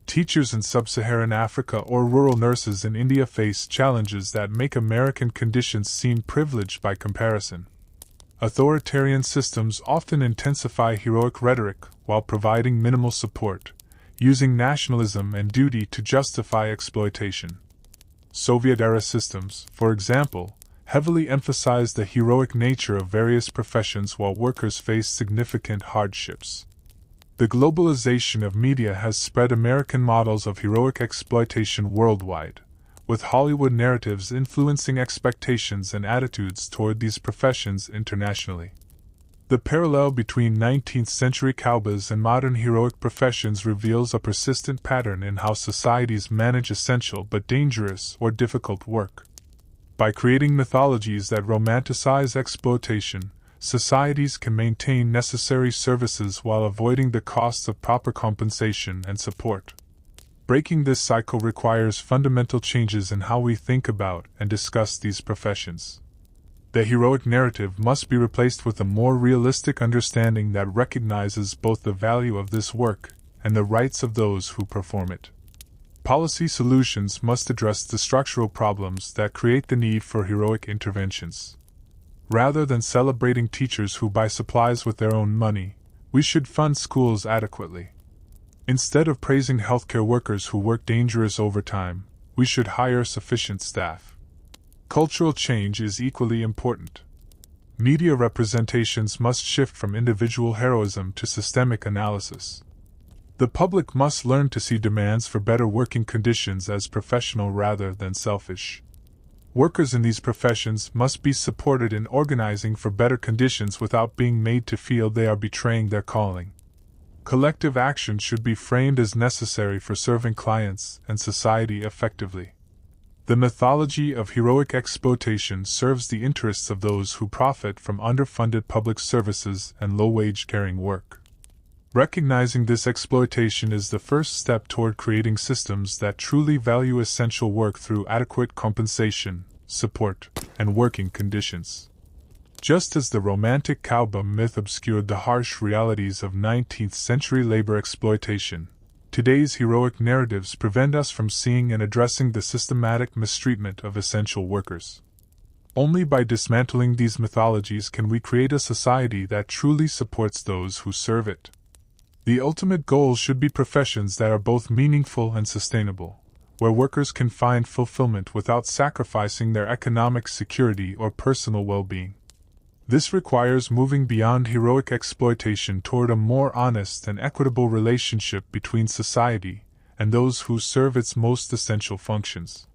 Teachers in sub-Saharan Africa or rural nurses in India face challenges that make American conditions seem privileged by comparison. Authoritarian systems often intensify heroic rhetoric while providing minimal support, using nationalism and duty to justify exploitation. Soviet-era systems, for example, heavily emphasized the heroic nature of various professions while workers faced significant hardships. The globalization of media has spread American models of heroic exploitation worldwide, with Hollywood narratives influencing expectations and attitudes toward these professions internationally. The parallel between 19th-century cowboys and modern heroic professions reveals a persistent pattern in how societies manage essential but dangerous or difficult work. By creating mythologies that romanticize exploitation, societies can maintain necessary services while avoiding the costs of proper compensation and support. Breaking this cycle requires fundamental changes in how we think about and discuss these professions. The heroic narrative must be replaced with a more realistic understanding that recognizes both the value of this work and the rights of those who perform it. Policy solutions must address the structural problems that create the need for heroic interventions. Rather than celebrating teachers who buy supplies with their own money, we should fund schools adequately. Instead of praising healthcare workers who work dangerous overtime, we should hire sufficient staff. Cultural change is equally important. Media representations must shift from individual heroism to systemic analysis. The public must learn to see demands for better working conditions as professional rather than selfish. Workers in these professions must be supported in organizing for better conditions without being made to feel they are betraying their calling. Collective action should be framed as necessary for serving clients and society effectively. The mythology of heroic exploitation serves the interests of those who profit from underfunded public services and low-wage caring work. Recognizing this exploitation is the first step toward creating systems that truly value essential work through adequate compensation, support, and working conditions. Just as the romantic cowboy myth obscured the harsh realities of 19th-century labor exploitation, today's heroic narratives prevent us from seeing and addressing the systematic mistreatment of essential workers. Only by dismantling these mythologies can we create a society that truly supports those who serve it. The ultimate goal should be professions that are both meaningful and sustainable, where workers can find fulfillment without sacrificing their economic security or personal well-being. This requires moving beyond heroic exploitation toward a more honest and equitable relationship between society and those who serve its most essential functions.